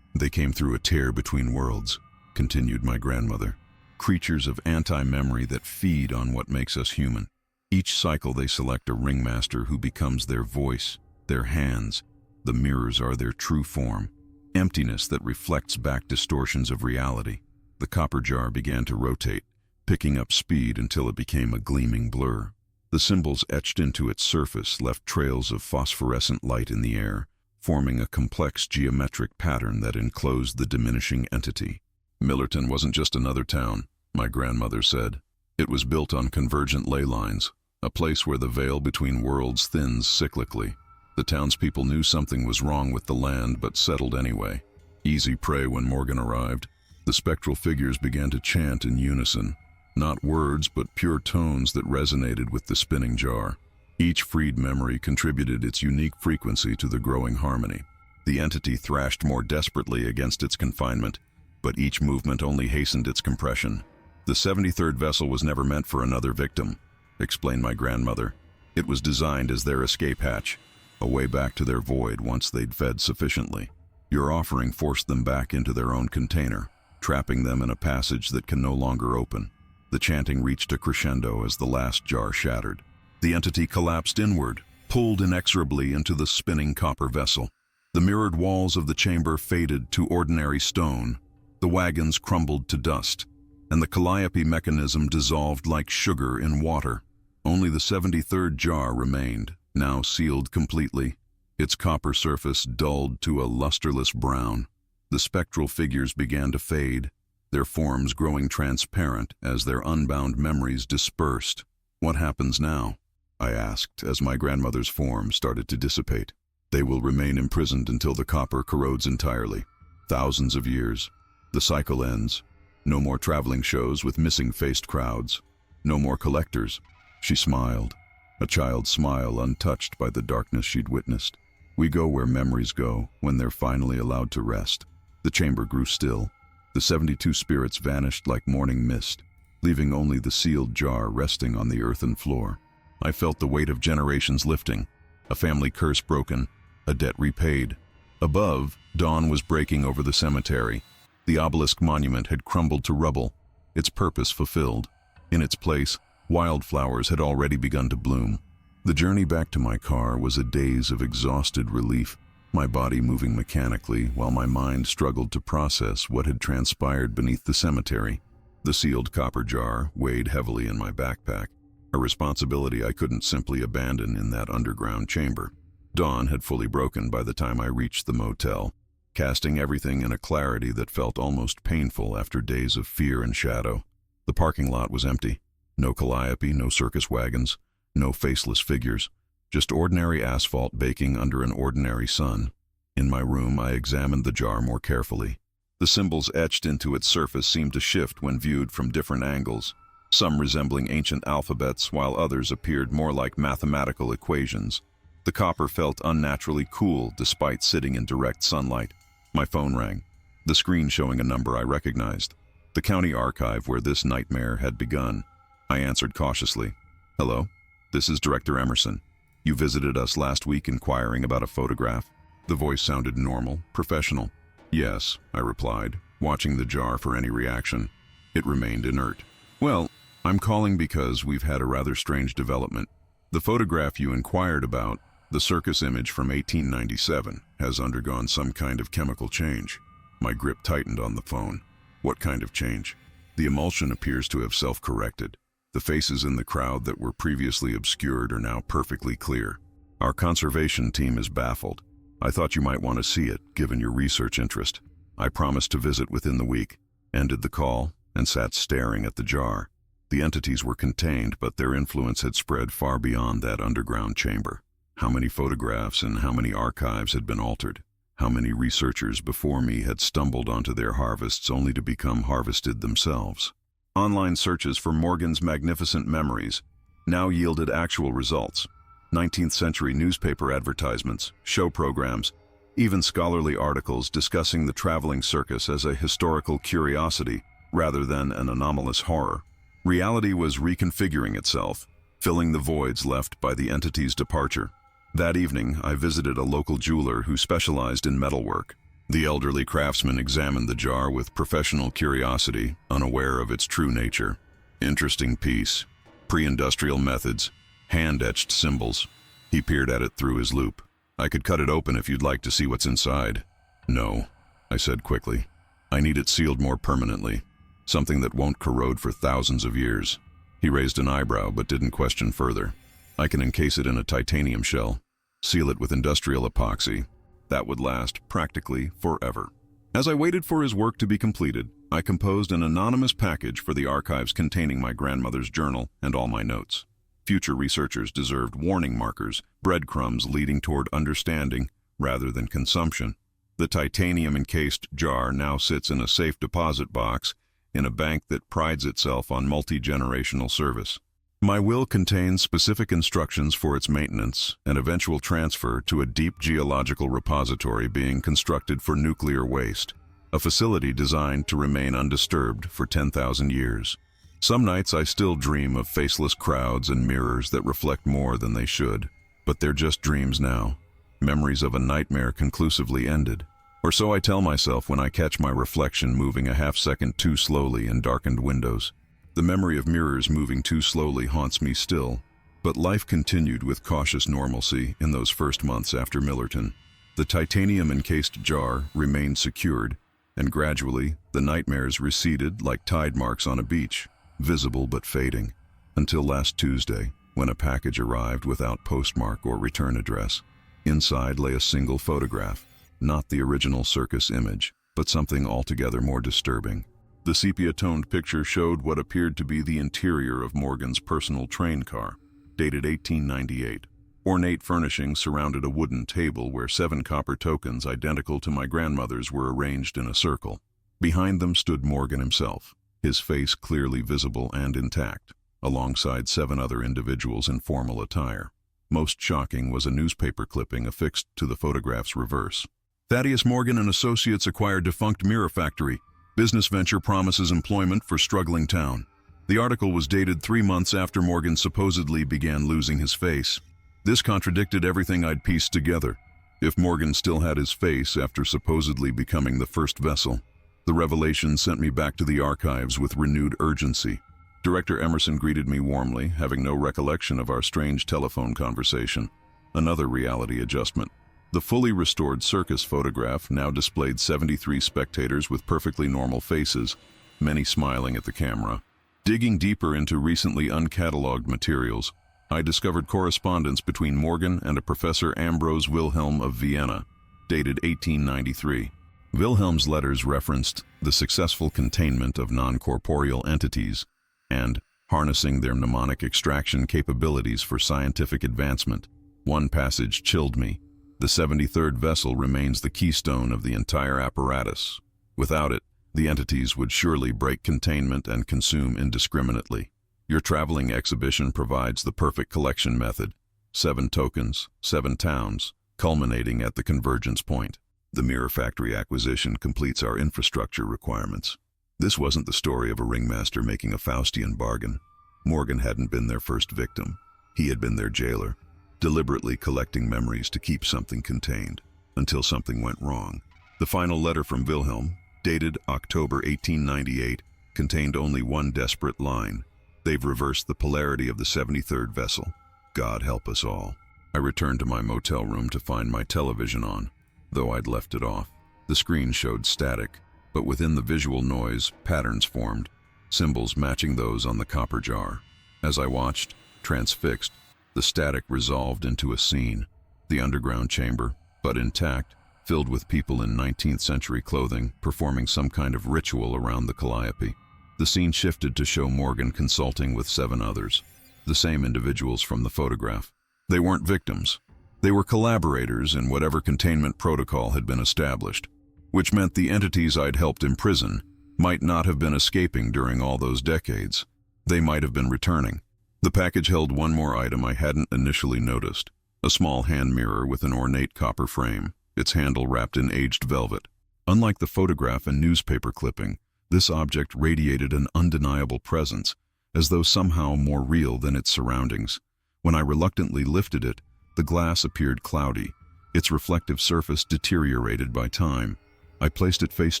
They came through a tear between worlds, continued my grandmother. Creatures of anti-memory that feed on what makes us human. Each cycle they select a ringmaster who becomes their voice, their hands. The mirrors are their true form, emptiness that reflects back distortions of reality. The copper jar began to rotate, picking up speed until it became a gleaming blur. The symbols etched into its surface left trails of phosphorescent light in the air, forming a complex geometric pattern that enclosed the diminishing entity. Millerton wasn't just another town, my grandmother said. It was built on convergent ley lines, a place where the veil between worlds thins cyclically. The townspeople knew something was wrong with the land but settled anyway. Easy prey when Morgan arrived. The spectral figures began to chant in unison, not words but pure tones that resonated with the spinning jar. Each freed memory contributed its unique frequency to the growing harmony. The entity thrashed more desperately against its confinement, but each movement only hastened its compression. The 73rd vessel was never meant for another victim, explained my grandmother. It was designed as their escape hatch, a way back to their void once they'd fed sufficiently. Your offering forced them back into their own container, trapping them in a passage that can no longer open. The chanting reached a crescendo as the last jar shattered. The entity collapsed inward, pulled inexorably into the spinning copper vessel. The mirrored walls of the chamber faded to ordinary stone. The wagons crumbled to dust, and the calliope mechanism dissolved like sugar in water. Only the 73rd jar remained, now sealed completely, its copper surface dulled to a lusterless brown. The spectral figures began to fade, their forms growing transparent as their unbound memories dispersed. What happens now? I asked as my grandmother's form started to dissipate. They will remain imprisoned until the copper corrodes entirely. Thousands of years. The cycle ends. No more traveling shows with missing-faced crowds. No more collectors. She smiled, a child's smile untouched by the darkness she'd witnessed. We go where memories go when they're finally allowed to rest. The chamber grew still. The 72 spirits vanished like morning mist, leaving only the sealed jar resting on the earthen floor. I felt the weight of generations lifting, a family curse broken, a debt repaid. Above, dawn was breaking over the cemetery. The obelisk monument had crumbled to rubble, its purpose fulfilled. In its place, wildflowers had already begun to bloom. The journey back to my car was a daze of exhausted relief, my body moving mechanically while my mind struggled to process what had transpired beneath the cemetery. The sealed copper jar weighed heavily in my backpack, a responsibility I couldn't simply abandon in that underground chamber. Dawn had fully broken by the time I reached the motel, casting everything in a clarity that felt almost painful after days of fear and shadow. The parking lot was empty. No calliope, no circus wagons, no faceless figures, just ordinary asphalt baking under an ordinary sun. In my room, I examined the jar more carefully. The symbols etched into its surface seemed to shift when viewed from different angles, some resembling ancient alphabets while others appeared more like mathematical equations. The copper felt unnaturally cool despite sitting in direct sunlight. My phone rang, the screen showing a number I recognized. The county archive where this nightmare had begun. I answered cautiously. "Hello, this is Director Emerson. You visited us last week inquiring about a photograph." The voice sounded normal, professional. "Yes," I replied, watching the jar for any reaction. It remained inert. "Well, I'm calling because we've had a rather strange development. The photograph you inquired about, the Circus image from 1897, has undergone some kind of chemical change." My grip tightened on the phone. "What kind of change?" "The emulsion appears to have self-corrected. The faces in the crowd that were previously obscured are now perfectly clear. Our conservation team is baffled. I thought you might want to see it, given your research interest. I promised to visit within the week," ended the call, and sat staring at the jar. The entities were contained, but their influence had spread far beyond that underground chamber. How many photographs and how many archives had been altered? How many researchers before me had stumbled onto their harvests only to become harvested themselves? Online searches for Morgan's magnificent memories now yielded actual results. 19th century newspaper advertisements, show programs, even scholarly articles discussing the traveling circus as a historical curiosity rather than an anomalous horror. Reality was reconfiguring itself, filling the voids left by the entity's departure. That evening, I visited a local jeweler who specialized in metalwork. The elderly craftsman examined the jar with professional curiosity, unaware of its true nature. "Interesting piece. Pre-industrial methods. Hand-etched symbols." He peered at it through his loupe. "I could cut it open if you'd like to see what's inside." "No," I said quickly. "I need it sealed more permanently. Something that won't corrode for thousands of years." He raised an eyebrow but didn't question further. "I can encase it in a titanium shell, seal it with industrial epoxy. That would last practically forever." As I waited for his work to be completed, I composed an anonymous package for the archives containing my grandmother's journal and all my notes. Future researchers deserved warning markers, breadcrumbs leading toward understanding rather than consumption. The titanium-encased jar now sits in a safe deposit box in a bank that prides itself on multi-generational service. My will contains specific instructions for its maintenance and eventual transfer to a deep geological repository being constructed for nuclear waste, a facility designed to remain undisturbed for 10,000 years. Some nights I still dream of faceless crowds and mirrors that reflect more than they should, but they're just dreams now, memories of a nightmare conclusively ended. Or so I tell myself when I catch my reflection moving a half-second too slowly in darkened windows. The memory of mirrors moving too slowly haunts me still, but life continued with cautious normalcy in those first months after Millerton. The titanium-encased jar remained secured, and gradually the nightmares receded like tide marks on a beach, visible but fading, until last Tuesday, when a package arrived without postmark or return address. Inside lay a single photograph, not the original Circus image, but something altogether more disturbing. The sepia-toned picture showed what appeared to be the interior of Morgan's personal train car, dated 1898. Ornate furnishings surrounded a wooden table where 7 copper tokens identical to my grandmother's were arranged in a circle. Behind them stood Morgan himself, his face clearly visible and intact, alongside 7 other individuals in formal attire. Most shocking was a newspaper clipping affixed to the photograph's reverse. "Thaddeus Morgan and Associates acquire defunct mirror factory. Business venture promises employment for struggling town." The article was dated 3 months after Morgan supposedly began losing his face. This contradicted everything I'd pieced together. If Morgan still had his face after supposedly becoming the first vessel, the revelation sent me back to the archives with renewed urgency. Director Emerson greeted me warmly, having no recollection of our strange telephone conversation. Another reality adjustment. The fully restored Circus photograph now displayed 73 spectators with perfectly normal faces, many smiling at the camera. Digging deeper into recently uncatalogued materials, I discovered correspondence between Morgan and a Professor Ambrose Wilhelm of Vienna, dated 1893. Wilhelm's letters referenced the successful containment of non-corporeal entities and harnessing their mnemonic extraction capabilities for scientific advancement. One passage chilled me. The 73rd vessel remains the keystone of the entire apparatus. Without it, the entities would surely break containment and consume indiscriminately. Your traveling exhibition provides the perfect collection method. 7 tokens, 7 towns, culminating at the convergence point. The mirror factory acquisition completes our infrastructure requirements. This wasn't the story of a ringmaster making a Faustian bargain. Morgan hadn't been their first victim. He had been their jailer, deliberately collecting memories to keep something contained, until something went wrong. The final letter from Wilhelm, dated October 1898, contained only one desperate line. They've reversed the polarity of the 73rd vessel. God help us all. I returned to my motel room to find my television on, though I'd left it off. The screen showed static, but within the visual noise, patterns formed, symbols matching those on the copper jar. As I watched, transfixed, the static resolved into a scene. The underground chamber, but intact, filled with people in 19th century clothing, performing some kind of ritual around the calliope. The scene shifted to show Morgan consulting with 7 others, the same individuals from the photograph. They weren't victims. They were collaborators in whatever containment protocol had been established, which meant the entities I'd helped imprison might not have been escaping during all those decades. They might have been returning. The package held one more item I hadn't initially noticed, a small hand mirror with an ornate copper frame, its handle wrapped in aged velvet. Unlike the photograph and newspaper clipping, this object radiated an undeniable presence, as though somehow more real than its surroundings. When I reluctantly lifted it, the glass appeared cloudy, its reflective surface deteriorated by time. I placed it face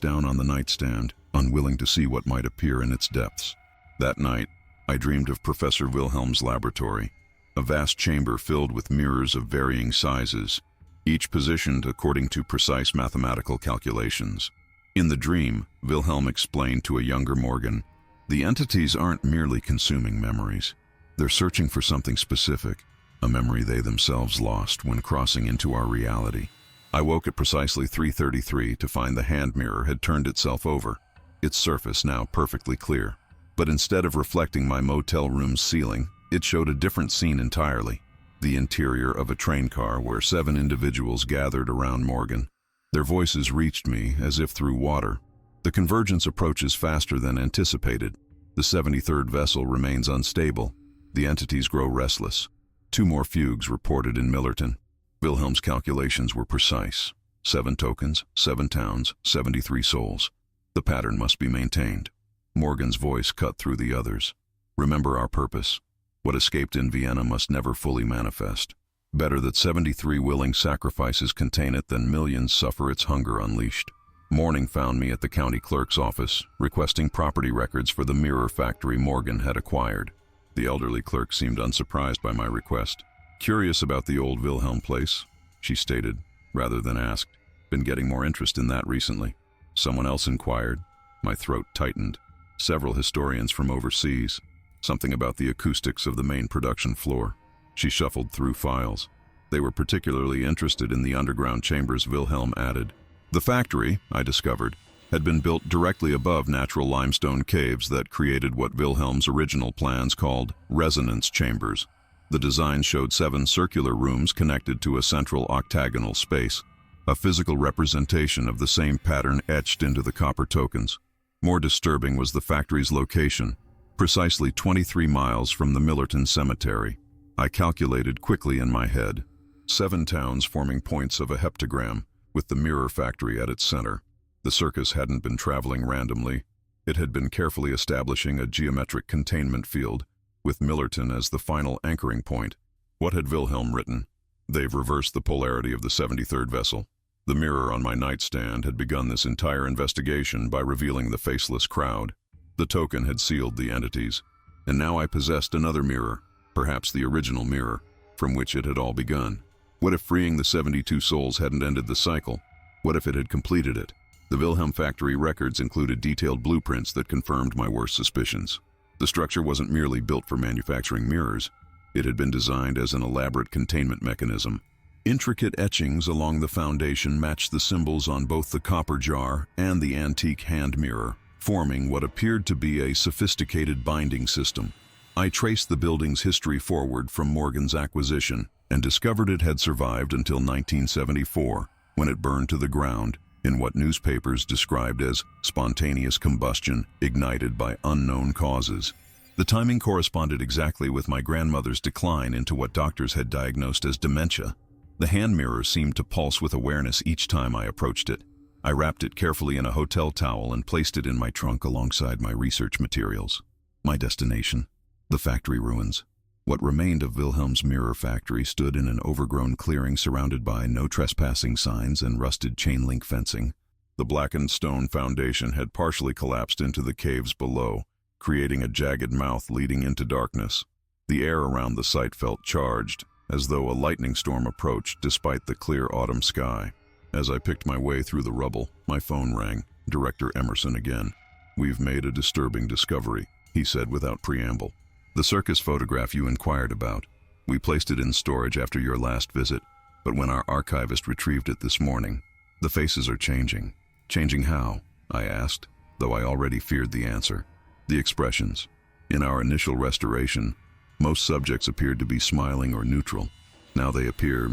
down on the nightstand, unwilling to see what might appear in its depths. That night, I dreamed of Professor Wilhelm's laboratory, a vast chamber filled with mirrors of varying sizes, each positioned according to precise mathematical calculations. In the dream, Wilhelm explained to a younger Morgan, "The entities aren't merely consuming memories. They're searching for something specific, a memory they themselves lost when crossing into our reality." I woke at precisely 3:33 to find the hand mirror had turned itself over, its surface now perfectly clear. But instead of reflecting my motel room's ceiling, it showed a different scene entirely. The interior of a train car where 7 individuals gathered around Morgan. Their voices reached me as if through water. The convergence approaches faster than anticipated. The 73rd vessel remains unstable. The entities grow restless. 2 more fugues reported in Millerton. Wilhelm's calculations were precise. 7 tokens, 7 towns, 73 souls. The pattern must be maintained. Morgan's voice cut through the others. Remember our purpose. What escaped in Vienna must never fully manifest. Better that 73 willing sacrifices contain it than millions suffer its hunger unleashed. Morning found me at the county clerk's office, requesting property records for the mirror factory Morgan had acquired. The elderly clerk seemed unsurprised by my request. "Curious about the old Wilhelm place," she stated, rather than asked. "Been getting more interest in that recently." Someone else inquired. My throat tightened. Several historians from overseas. Something about the acoustics of the main production floor. She shuffled through files. They were particularly interested in the underground chambers, Wilhelm added. The factory, I discovered, had been built directly above natural limestone caves that created what Wilhelm's original plans called resonance chambers. The design showed 7 circular rooms connected to a central octagonal space, a physical representation of the same pattern etched into the copper tokens. More disturbing was the factory's location, precisely 23 miles from the Millerton Cemetery. I calculated quickly in my head. 7 towns forming points of a heptagram, with the mirror factory at its center. The circus hadn't been traveling randomly. It had been carefully establishing a geometric containment field, with Millerton as the final anchoring point. What had Wilhelm written? They've reversed the polarity of the 73rd vessel. The mirror on my nightstand had begun this entire investigation by revealing the faceless crowd. The token had sealed the entities, and now I possessed another mirror, perhaps the original mirror, from which it had all begun. What if freeing the 72 souls hadn't ended the cycle? What if it had completed it? The Wilhelm factory records included detailed blueprints that confirmed my worst suspicions. The structure wasn't merely built for manufacturing mirrors. It had been designed as an elaborate containment mechanism. Intricate etchings along the foundation matched the symbols on both the copper jar and the antique hand mirror, forming what appeared to be a sophisticated binding system. I traced the building's history forward from Morgan's acquisition and discovered it had survived until 1974, when it burned to the ground in what newspapers described as spontaneous combustion ignited by unknown causes. The timing corresponded exactly with my grandmother's decline into what doctors had diagnosed as dementia. The hand mirror seemed to pulse with awareness each time I approached it. I wrapped it carefully in a hotel towel and placed it in my trunk alongside my research materials. My destination, the factory ruins. What remained of Wilhelm's mirror factory stood in an overgrown clearing surrounded by no trespassing signs and rusted chain-link fencing. The blackened stone foundation had partially collapsed into the caves below, creating a jagged mouth leading into darkness. The air around the site felt charged, as though a lightning storm approached despite the clear autumn sky. As I picked my way through the rubble, my phone rang. Director Emerson again. "We've made a disturbing discovery," he said without preamble. "The circus photograph you inquired about. We placed it in storage after your last visit, but when our archivist retrieved it this morning, the faces are changing." "Changing how?" I asked, though I already feared the answer. "The expressions. In our initial restoration, most subjects appeared to be smiling or neutral. Now they appear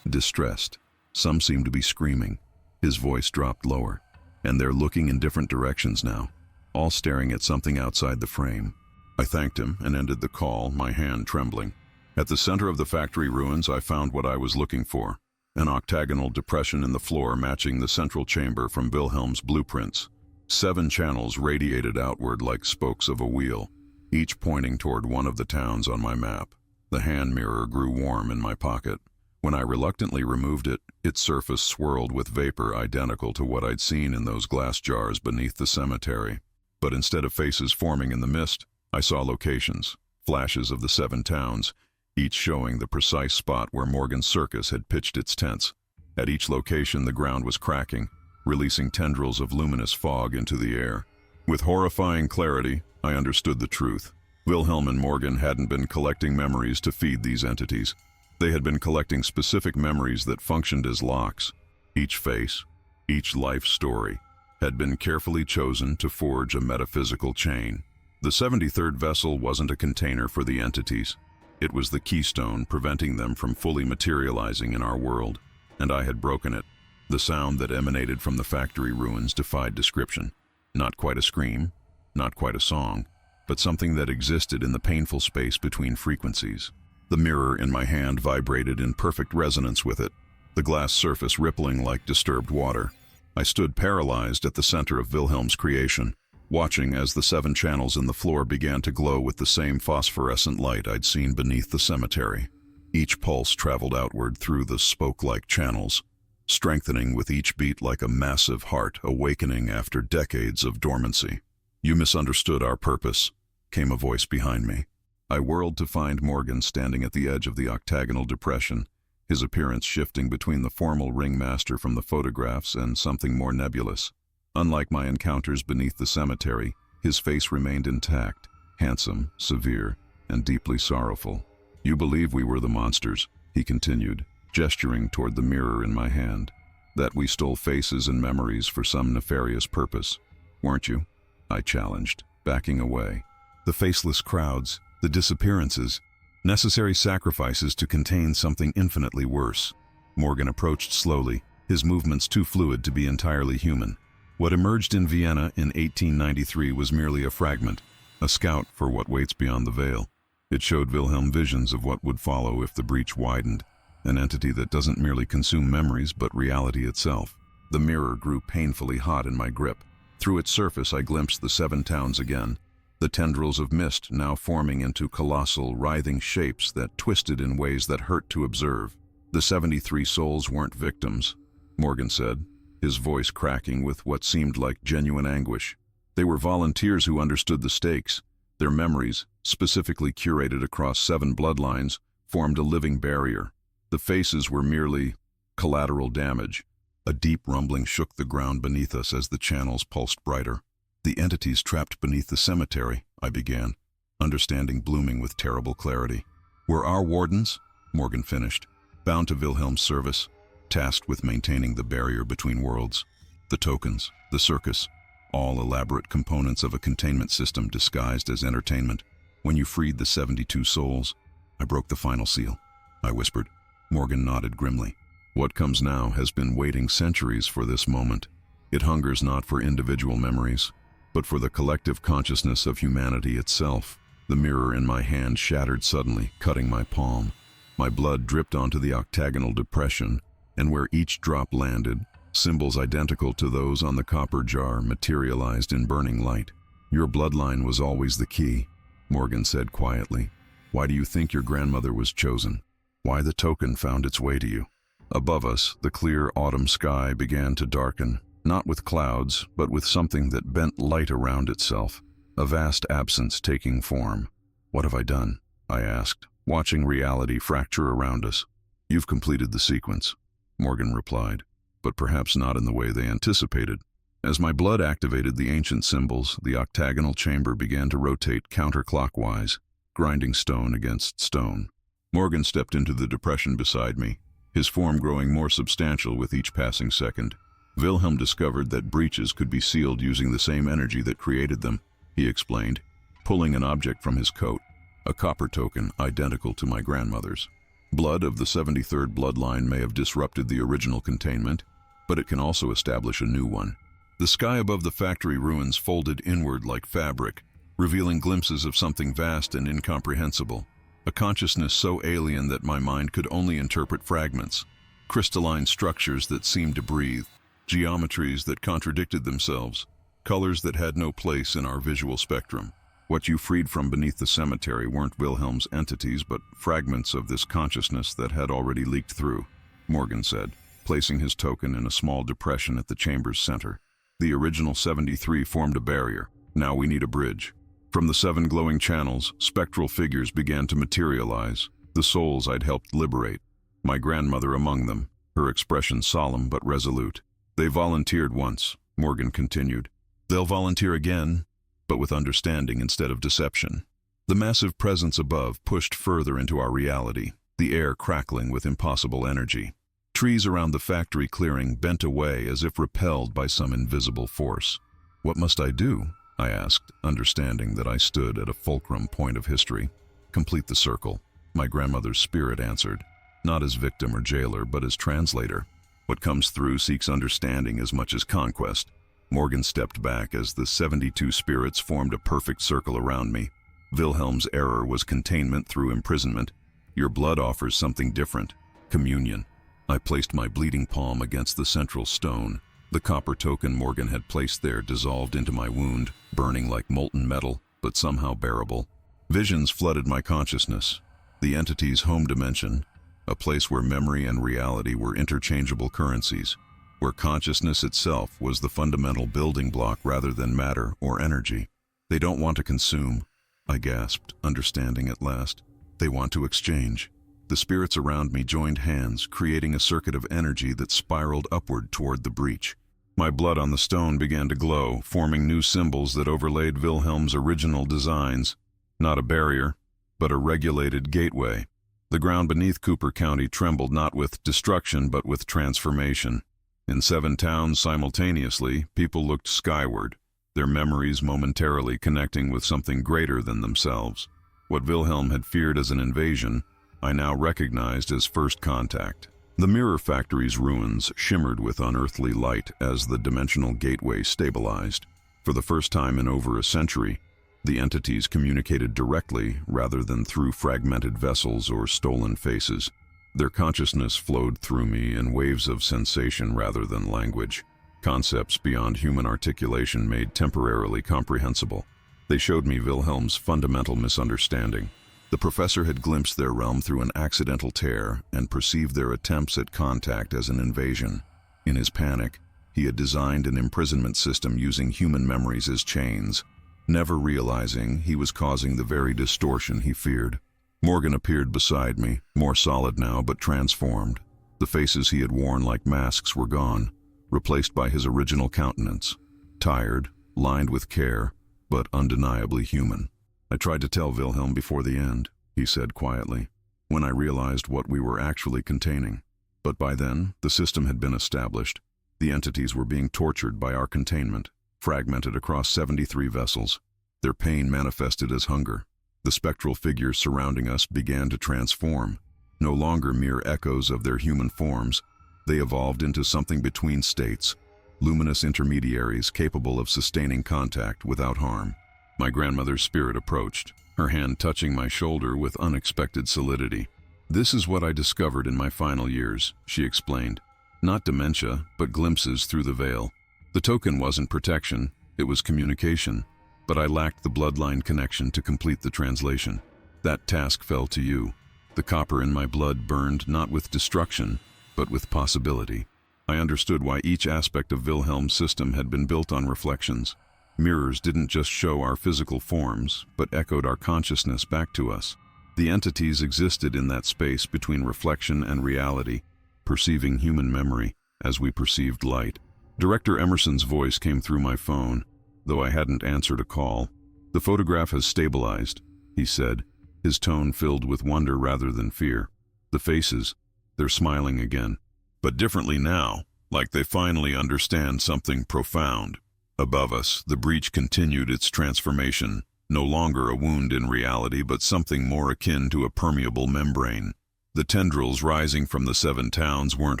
distressed. Some seem to be screaming." His voice dropped lower. "And they're looking in different directions now, all staring at something outside the frame." I thanked him and ended the call, my hand trembling. At the center of the factory ruins, I found what I was looking for. An octagonal depression in the floor matching the central chamber from Wilhelm's blueprints. 7 channels radiated outward like spokes of a wheel, each pointing toward one of the towns on my map. The hand mirror grew warm in my pocket. When I reluctantly removed it, its surface swirled with vapor identical to what I'd seen in those glass jars beneath the cemetery. But instead of faces forming in the mist, I saw locations, flashes of the 7 towns, each showing the precise spot where Morgan's Circus had pitched its tents. At each location, the ground was cracking, releasing tendrils of luminous fog into the air. With horrifying clarity, I understood the truth. Wilhelm and Morgan hadn't been collecting memories to feed these entities. They had been collecting specific memories that functioned as locks. Each face, each life story, had been carefully chosen to forge a metaphysical chain. The 73rd vessel wasn't a container for the entities. It was the keystone preventing them from fully materializing in our world, and I had broken it. The sound that emanated from the factory ruins defied description. Not quite a scream, not quite a song, but something that existed in the painful space between frequencies. The mirror in my hand vibrated in perfect resonance with it, the glass surface rippling like disturbed water. I stood paralyzed at the center of Wilhelm's creation, watching as the 7 channels in the floor began to glow with the same phosphorescent light I'd seen beneath the cemetery. Each pulse traveled outward through the spoke-like channels, strengthening with each beat like a massive heart awakening after decades of dormancy. "You misunderstood our purpose," came a voice behind me. I whirled to find Morgan standing at the edge of the octagonal depression, his appearance shifting between the formal ringmaster from the photographs and something more nebulous. Unlike my encounters beneath the cemetery, his face remained intact, handsome, severe, and deeply sorrowful. "You believe we were the monsters," he continued, gesturing toward the mirror in my hand. "That we stole faces and memories for some nefarious purpose. Weren't you?" I challenged, backing away. "The faceless crowds, the disappearances, necessary sacrifices to contain something infinitely worse." Morgan approached slowly, his movements too fluid to be entirely human. "What emerged in Vienna in 1893 was merely a fragment, a scout for what waits beyond the veil. It showed Wilhelm visions of what would follow if the breach widened, an entity that doesn't merely consume memories but reality itself." The mirror grew painfully hot in my grip. Through its surface I glimpsed the 7 towns again, the tendrils of mist now forming into colossal, writhing shapes that twisted in ways that hurt to observe. "The 73 souls weren't victims," Morgan said, his voice cracking with what seemed like genuine anguish. "They were volunteers who understood the stakes. Their memories, specifically curated across 7 bloodlines, formed a living barrier. The faces were merely collateral damage." A deep rumbling shook the ground beneath us as the channels pulsed brighter. "The entities trapped beneath the cemetery," I began, understanding blooming with terrible clarity. "Were our wardens," Morgan finished, "bound to Wilhelm's service, tasked with maintaining the barrier between worlds. The tokens, the circus, all elaborate components of a containment system disguised as entertainment. When you freed the 72 souls, I broke the final seal," I whispered. Morgan nodded grimly. "What comes now has been waiting centuries for this moment. It hungers not for individual memories, but for the collective consciousness of humanity itself." The mirror in my hand shattered suddenly, cutting my palm. My blood dripped onto the octagonal depression, and where each drop landed, symbols identical to those on the copper jar materialized in burning light. "Your bloodline was always the key," Morgan said quietly. "Why do you think your grandmother was chosen? Why the token found its way to you?" Above us, the clear autumn sky began to darken, not with clouds, but with something that bent light around itself, a vast absence taking form. "What have I done?" I asked, watching reality fracture around us. "You've completed the sequence," Morgan replied, "but perhaps not in the way they anticipated." As my blood activated the ancient symbols, the octagonal chamber began to rotate counterclockwise, grinding stone against stone. Morgan stepped into the depression beside me, his form growing more substantial with each passing second. Wilhelm discovered that breaches could be sealed using the same energy that created them, he explained, pulling an object from his coat, a copper token identical to my grandmother's. Blood of the 73rd bloodline may have disrupted the original containment, but it can also establish a new one. The sky above the factory ruins folded inward like fabric, revealing glimpses of something vast and incomprehensible, a consciousness so alien that my mind could only interpret fragments, crystalline structures that seemed to breathe, geometries that contradicted themselves, colors that had no place in our visual spectrum. What you freed from beneath the cemetery weren't Wilhelm's entities, but fragments of this consciousness that had already leaked through, Morgan said, placing his token in a small depression at the chamber's center. The original 73 formed a barrier. Now we need a bridge. From the 7 glowing channels, spectral figures began to materialize, the souls I'd helped liberate. My grandmother among them, her expression solemn but resolute. "They volunteered once," Morgan continued. "They'll volunteer again, but with understanding instead of deception." The massive presence above pushed further into our reality, the air crackling with impossible energy. Trees around the factory clearing bent away as if repelled by some invisible force. "What must I do?" I asked, understanding that I stood at a fulcrum point of history. "Complete the circle," my grandmother's spirit answered, not as victim or jailer, but as translator. "What comes through seeks understanding as much as conquest." Morgan stepped back as the 72 spirits formed a perfect circle around me. "Wilhelm's error was containment through imprisonment. Your blood offers something different, communion." I placed my bleeding palm against the central stone. The copper token Morgan had placed there dissolved into my wound, burning like molten metal, but somehow bearable. Visions flooded my consciousness. The entity's home dimension, a place where memory and reality were interchangeable currencies, where consciousness itself was the fundamental building block rather than matter or energy. "They don't want to consume," I gasped, understanding at last. "They want to exchange." The spirits around me joined hands, creating a circuit of energy that spiraled upward toward the breach. My blood on the stone began to glow, forming new symbols that overlaid Wilhelm's original designs. Not a barrier, but a regulated gateway. The ground beneath Cooper County trembled not with destruction but with transformation. In 7 towns simultaneously, people looked skyward, their memories momentarily connecting with something greater than themselves. What Wilhelm had feared as an invasion, I now recognized as first contact. The mirror factory's ruins shimmered with unearthly light as the dimensional gateway stabilized. For the first time in over a century, the entities communicated directly rather than through fragmented vessels or stolen faces. Their consciousness flowed through me in waves of sensation rather than language, concepts beyond human articulation made temporarily comprehensible. They showed me Wilhelm's fundamental misunderstanding. The professor had glimpsed their realm through an accidental tear and perceived their attempts at contact as an invasion. In his panic, he had designed an imprisonment system using human memories as chains, never realizing he was causing the very distortion he feared. Morgan appeared beside me, more solid now but transformed. The faces he had worn like masks were gone, replaced by his original countenance, tired, lined with care, but undeniably human. "I tried to tell Wilhelm before the end," he said quietly, "when I realized what we were actually containing. But by then, the system had been established. The entities were being tortured by our containment, fragmented across 73 vessels. Their pain manifested as hunger. The spectral figures surrounding us began to transform. No longer mere echoes of their human forms, they evolved into something between states, luminous intermediaries capable of sustaining contact without harm." My grandmother's spirit approached, her hand touching my shoulder with unexpected solidity. "This is what I discovered in my final years," she explained. "Not dementia, but glimpses through the veil. The token wasn't protection, it was communication. But I lacked the bloodline connection to complete the translation. That task fell to you. The copper in my blood burned not with destruction, but with possibility. I understood why each aspect of Wilhelm's system had been built on reflections. Mirrors didn't just show our physical forms, but echoed our consciousness back to us. The entities existed in that space between reflection and reality, perceiving human memory as we perceived light. Director Emerson's voice came through my phone, though I hadn't answered a call. "The photograph has stabilized," he said, his tone filled with wonder rather than fear. "The faces, they're smiling again. But differently now, like they finally understand something profound." Above us, the breach continued its transformation, no longer a wound in reality, but something more akin to a permeable membrane. The tendrils rising from the 7 towns weren't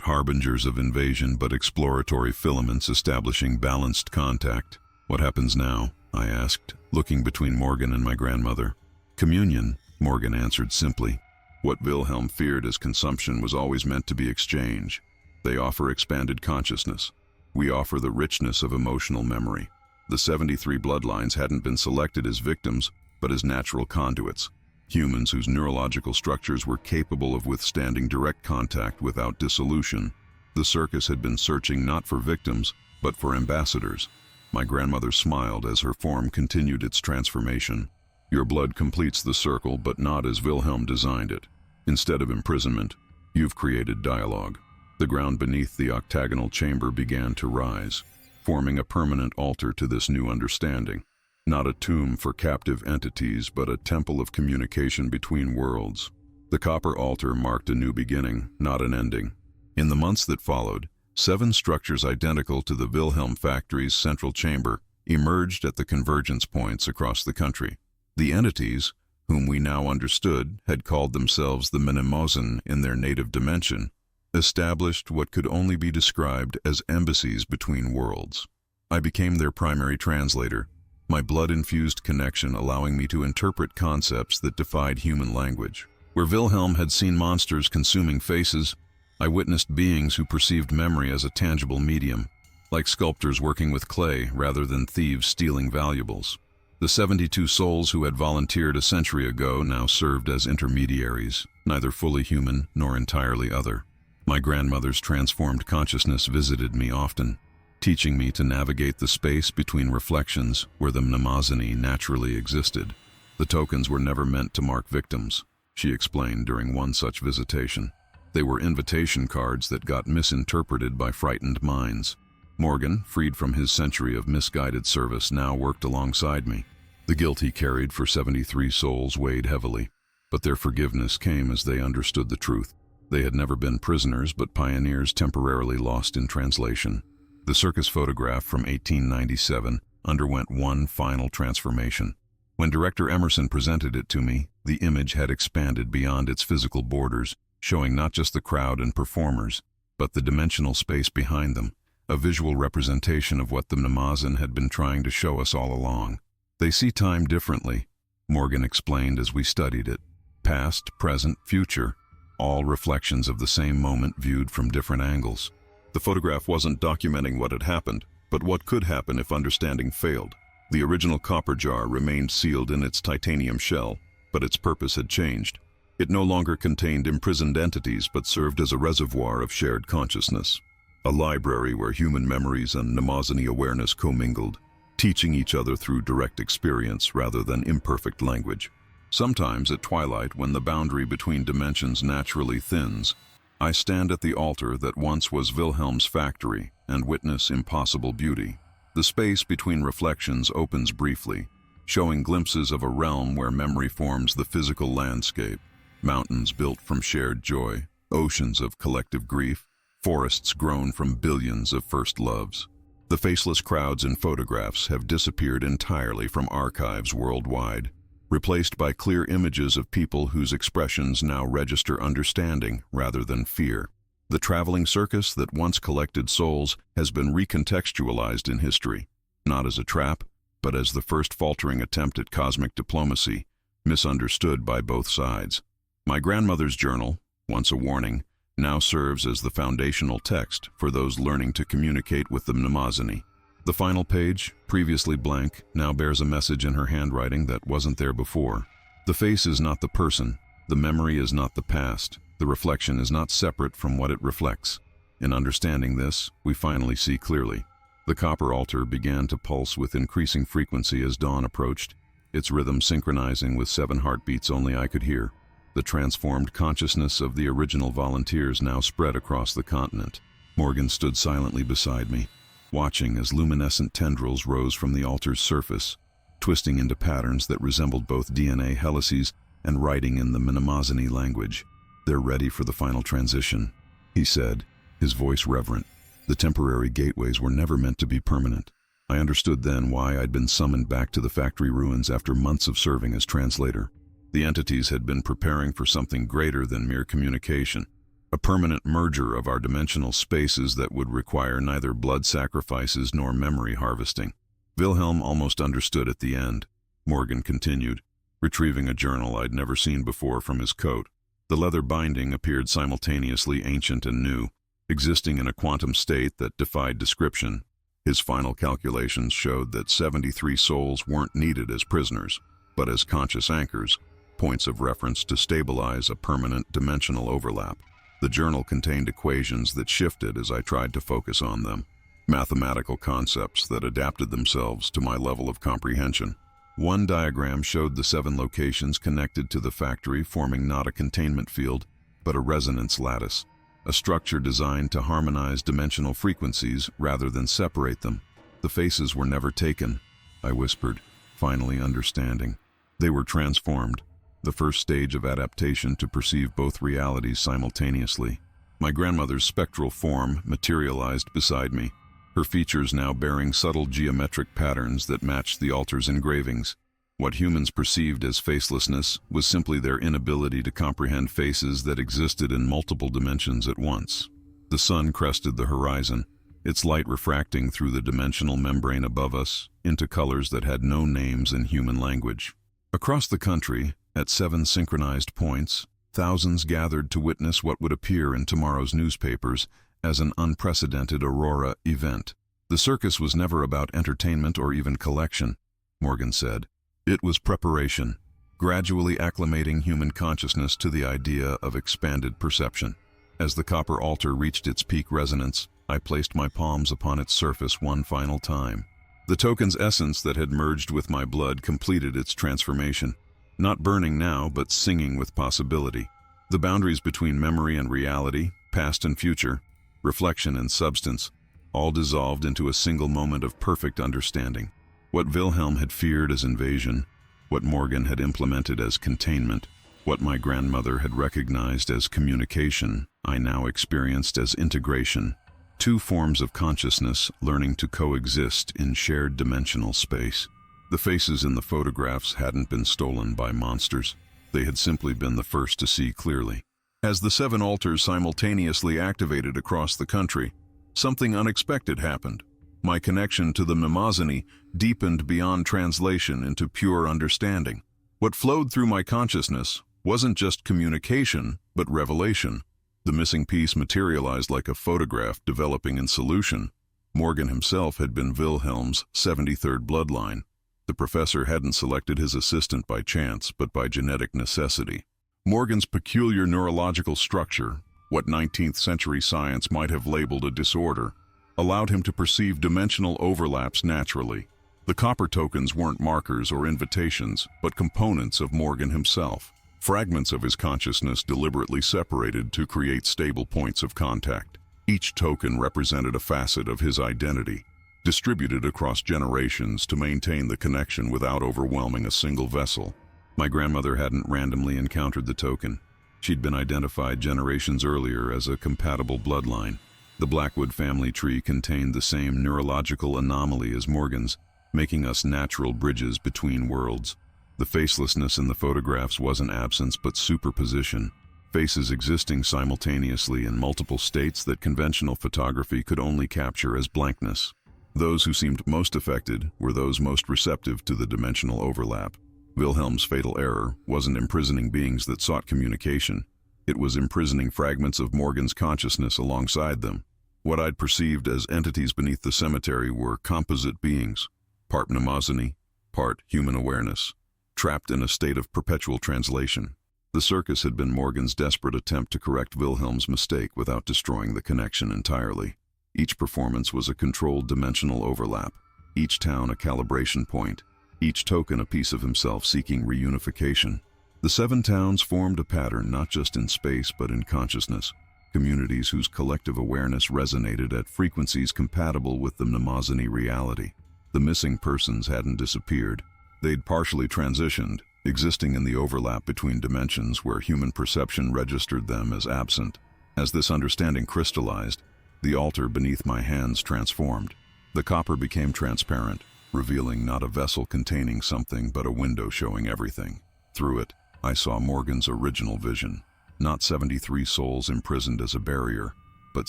harbingers of invasion, but exploratory filaments establishing balanced contact. "What happens now?" I asked, looking between Morgan and my grandmother. "Communion," Morgan answered simply. What Wilhelm feared as consumption was always meant to be exchange. They offer expanded consciousness. We offer the richness of emotional memory. The 73 bloodlines hadn't been selected as victims, but as natural conduits. Humans whose neurological structures were capable of withstanding direct contact without dissolution. The circus had been searching not for victims, but for ambassadors. My grandmother smiled as her form continued its transformation. "Your blood completes the circle, but not as Wilhelm designed it. Instead of imprisonment, you've created dialogue." The ground beneath the octagonal chamber began to rise, forming a permanent altar to this new understanding. Not a tomb for captive entities, but a temple of communication between worlds. The copper altar marked a new beginning, not an ending. In the months that followed, 7 structures identical to the Wilhelm factory's central chamber emerged at the convergence points across the country. The entities, whom we now understood had called themselves the Minimosen in their native dimension, established what could only be described as embassies between worlds. I became their primary translator, my blood-infused connection allowing me to interpret concepts that defied human language. Where Wilhelm had seen monsters consuming faces, I witnessed beings who perceived memory as a tangible medium, like sculptors working with clay rather than thieves stealing valuables. The 72 souls who had volunteered a century ago now served as intermediaries, neither fully human nor entirely other. My grandmother's transformed consciousness visited me often, teaching me to navigate the space between reflections where the mnemosiny naturally existed. The tokens were never meant to mark victims, she explained during one such visitation. They were invitation cards that got misinterpreted by frightened minds. Morgan, freed from his century of misguided service, now worked alongside me. The guilt he carried for 73 souls weighed heavily, but their forgiveness came as they understood the truth. They had never been prisoners, but pioneers temporarily lost in translation. The circus photograph from 1897 underwent one final transformation. When Director Emerson presented it to me, the image had expanded beyond its physical borders, showing not just the crowd and performers, but the dimensional space behind them, a visual representation of what the Mnemosyne had been trying to show us all along. "They see time differently," Morgan explained as we studied it. "Past, present, future, all reflections of the same moment viewed from different angles." The photograph wasn't documenting what had happened, but what could happen if understanding failed. The original copper jar remained sealed in its titanium shell, but its purpose had changed. It no longer contained imprisoned entities, but served as a reservoir of shared consciousness. A library where human memories and Mnemosyne awareness commingled, teaching each other through direct experience rather than imperfect language. Sometimes at twilight, when the boundary between dimensions naturally thins, I stand at the altar that once was Wilhelm's factory and witness impossible beauty. The space between reflections opens briefly, showing glimpses of a realm where memory forms the physical landscape. Mountains built from shared joy, oceans of collective grief, forests grown from billions of first loves. The faceless crowds in photographs have disappeared entirely from archives worldwide, replaced by clear images of people whose expressions now register understanding rather than fear. The traveling circus that once collected souls has been recontextualized in history, not as a trap, but as the first faltering attempt at cosmic diplomacy, misunderstood by both sides. My grandmother's journal, once a warning, now serves as the foundational text for those learning to communicate with the Mnemosyne. The final page, previously blank, now bears a message in her handwriting that wasn't there before. The face is not the person, the memory is not the past, the reflection is not separate from what it reflects. In understanding this, we finally see clearly. The copper altar began to pulse with increasing frequency as dawn approached, its rhythm synchronizing with 7 heartbeats only I could hear. The transformed consciousness of the original volunteers now spread across the continent. Morgan stood silently beside me, watching as luminescent tendrils rose from the altar's surface, twisting into patterns that resembled both DNA helices and writing in the Mnemosini language. "They're ready for the final transition," he said, his voice reverent. The temporary gateways were never meant to be permanent. I understood then why I'd been summoned back to the factory ruins after months of serving as translator. The entities had been preparing for something greater than mere communication, a permanent merger of our dimensional spaces that would require neither blood sacrifices nor memory harvesting. Wilhelm almost understood at the end. Morgan continued, retrieving a journal I'd never seen before from his coat. The leather binding appeared simultaneously ancient and new, existing in a quantum state that defied description. His final calculations showed that 73 souls weren't needed as prisoners, but as conscious anchors, points of reference to stabilize a permanent dimensional overlap. The journal contained equations that shifted as I tried to focus on them, mathematical concepts that adapted themselves to my level of comprehension. One diagram showed the 7 locations connected to the factory forming not a containment field, but a resonance lattice, a structure designed to harmonize dimensional frequencies rather than separate them. The faces were never taken, I whispered, finally understanding. They were transformed, the first stage of adaptation to perceive both realities simultaneously. My grandmother's spectral form materialized beside me, her features now bearing subtle geometric patterns that matched the altar's engravings. What humans perceived as facelessness was simply their inability to comprehend faces that existed in multiple dimensions at once. The sun crested the horizon, its light refracting through the dimensional membrane above us into colors that had no names in human language. Across the country, at 7 synchronized points, thousands gathered to witness what would appear in tomorrow's newspapers as an unprecedented Aurora event. The circus was never about entertainment or even collection, Morgan said. It was preparation, gradually acclimating human consciousness to the idea of expanded perception. As the copper altar reached its peak resonance, I placed my palms upon its surface one final time. The token's essence that had merged with my blood completed its transformation, not burning now, but singing with possibility. The boundaries between memory and reality, past and future, reflection and substance, all dissolved into a single moment of perfect understanding. What Wilhelm had feared as invasion, what Morgan had implemented as containment, what my grandmother had recognized as communication, I now experienced as integration. 2 forms of consciousness learning to coexist in shared dimensional space. The faces in the photographs hadn't been stolen by monsters. They had simply been the first to see clearly. As the 7 altars simultaneously activated across the country, something unexpected happened. My connection to the Mnemosini deepened beyond translation into pure understanding. What flowed through my consciousness wasn't just communication, but revelation. The missing piece materialized like a photograph developing in solution. Morgan himself had been Wilhelm's 73rd bloodline. The professor hadn't selected his assistant by chance, but by genetic necessity. Morgan's peculiar neurological structure, what 19th century science might have labeled a disorder, allowed him to perceive dimensional overlaps naturally. The copper tokens weren't markers or invitations, but components of Morgan himself, fragments of his consciousness deliberately separated to create stable points of contact. Each token represented a facet of his identity, distributed across generations to maintain the connection without overwhelming a single vessel. My grandmother hadn't randomly encountered the token. She'd been identified generations earlier as a compatible bloodline. The Blackwood family tree contained the same neurological anomaly as Morgan's, making us natural bridges between worlds. The facelessness in the photographs wasn't absence but superposition, faces existing simultaneously in multiple states that conventional photography could only capture as blankness. Those who seemed most affected were those most receptive to the dimensional overlap. Wilhelm's fatal error wasn't imprisoning beings that sought communication. It was imprisoning fragments of Morgan's consciousness alongside them. What I'd perceived as entities beneath the cemetery were composite beings, part Mnemosini, part human awareness, trapped in a state of perpetual translation. The circus had been Morgan's desperate attempt to correct Wilhelm's mistake without destroying the connection entirely. Each performance was a controlled dimensional overlap, each town a calibration point, each token a piece of himself seeking reunification. The 7 towns formed a pattern not just in space but in consciousness, communities whose collective awareness resonated at frequencies compatible with the Mnemosyne reality. The missing persons hadn't disappeared. They'd partially transitioned, existing in the overlap between dimensions where human perception registered them as absent. As this understanding crystallized, the altar beneath my hands transformed. The copper became transparent, revealing not a vessel containing something but a window showing everything. Through it, I saw Morgan's original vision. Not 73 souls imprisoned as a barrier, but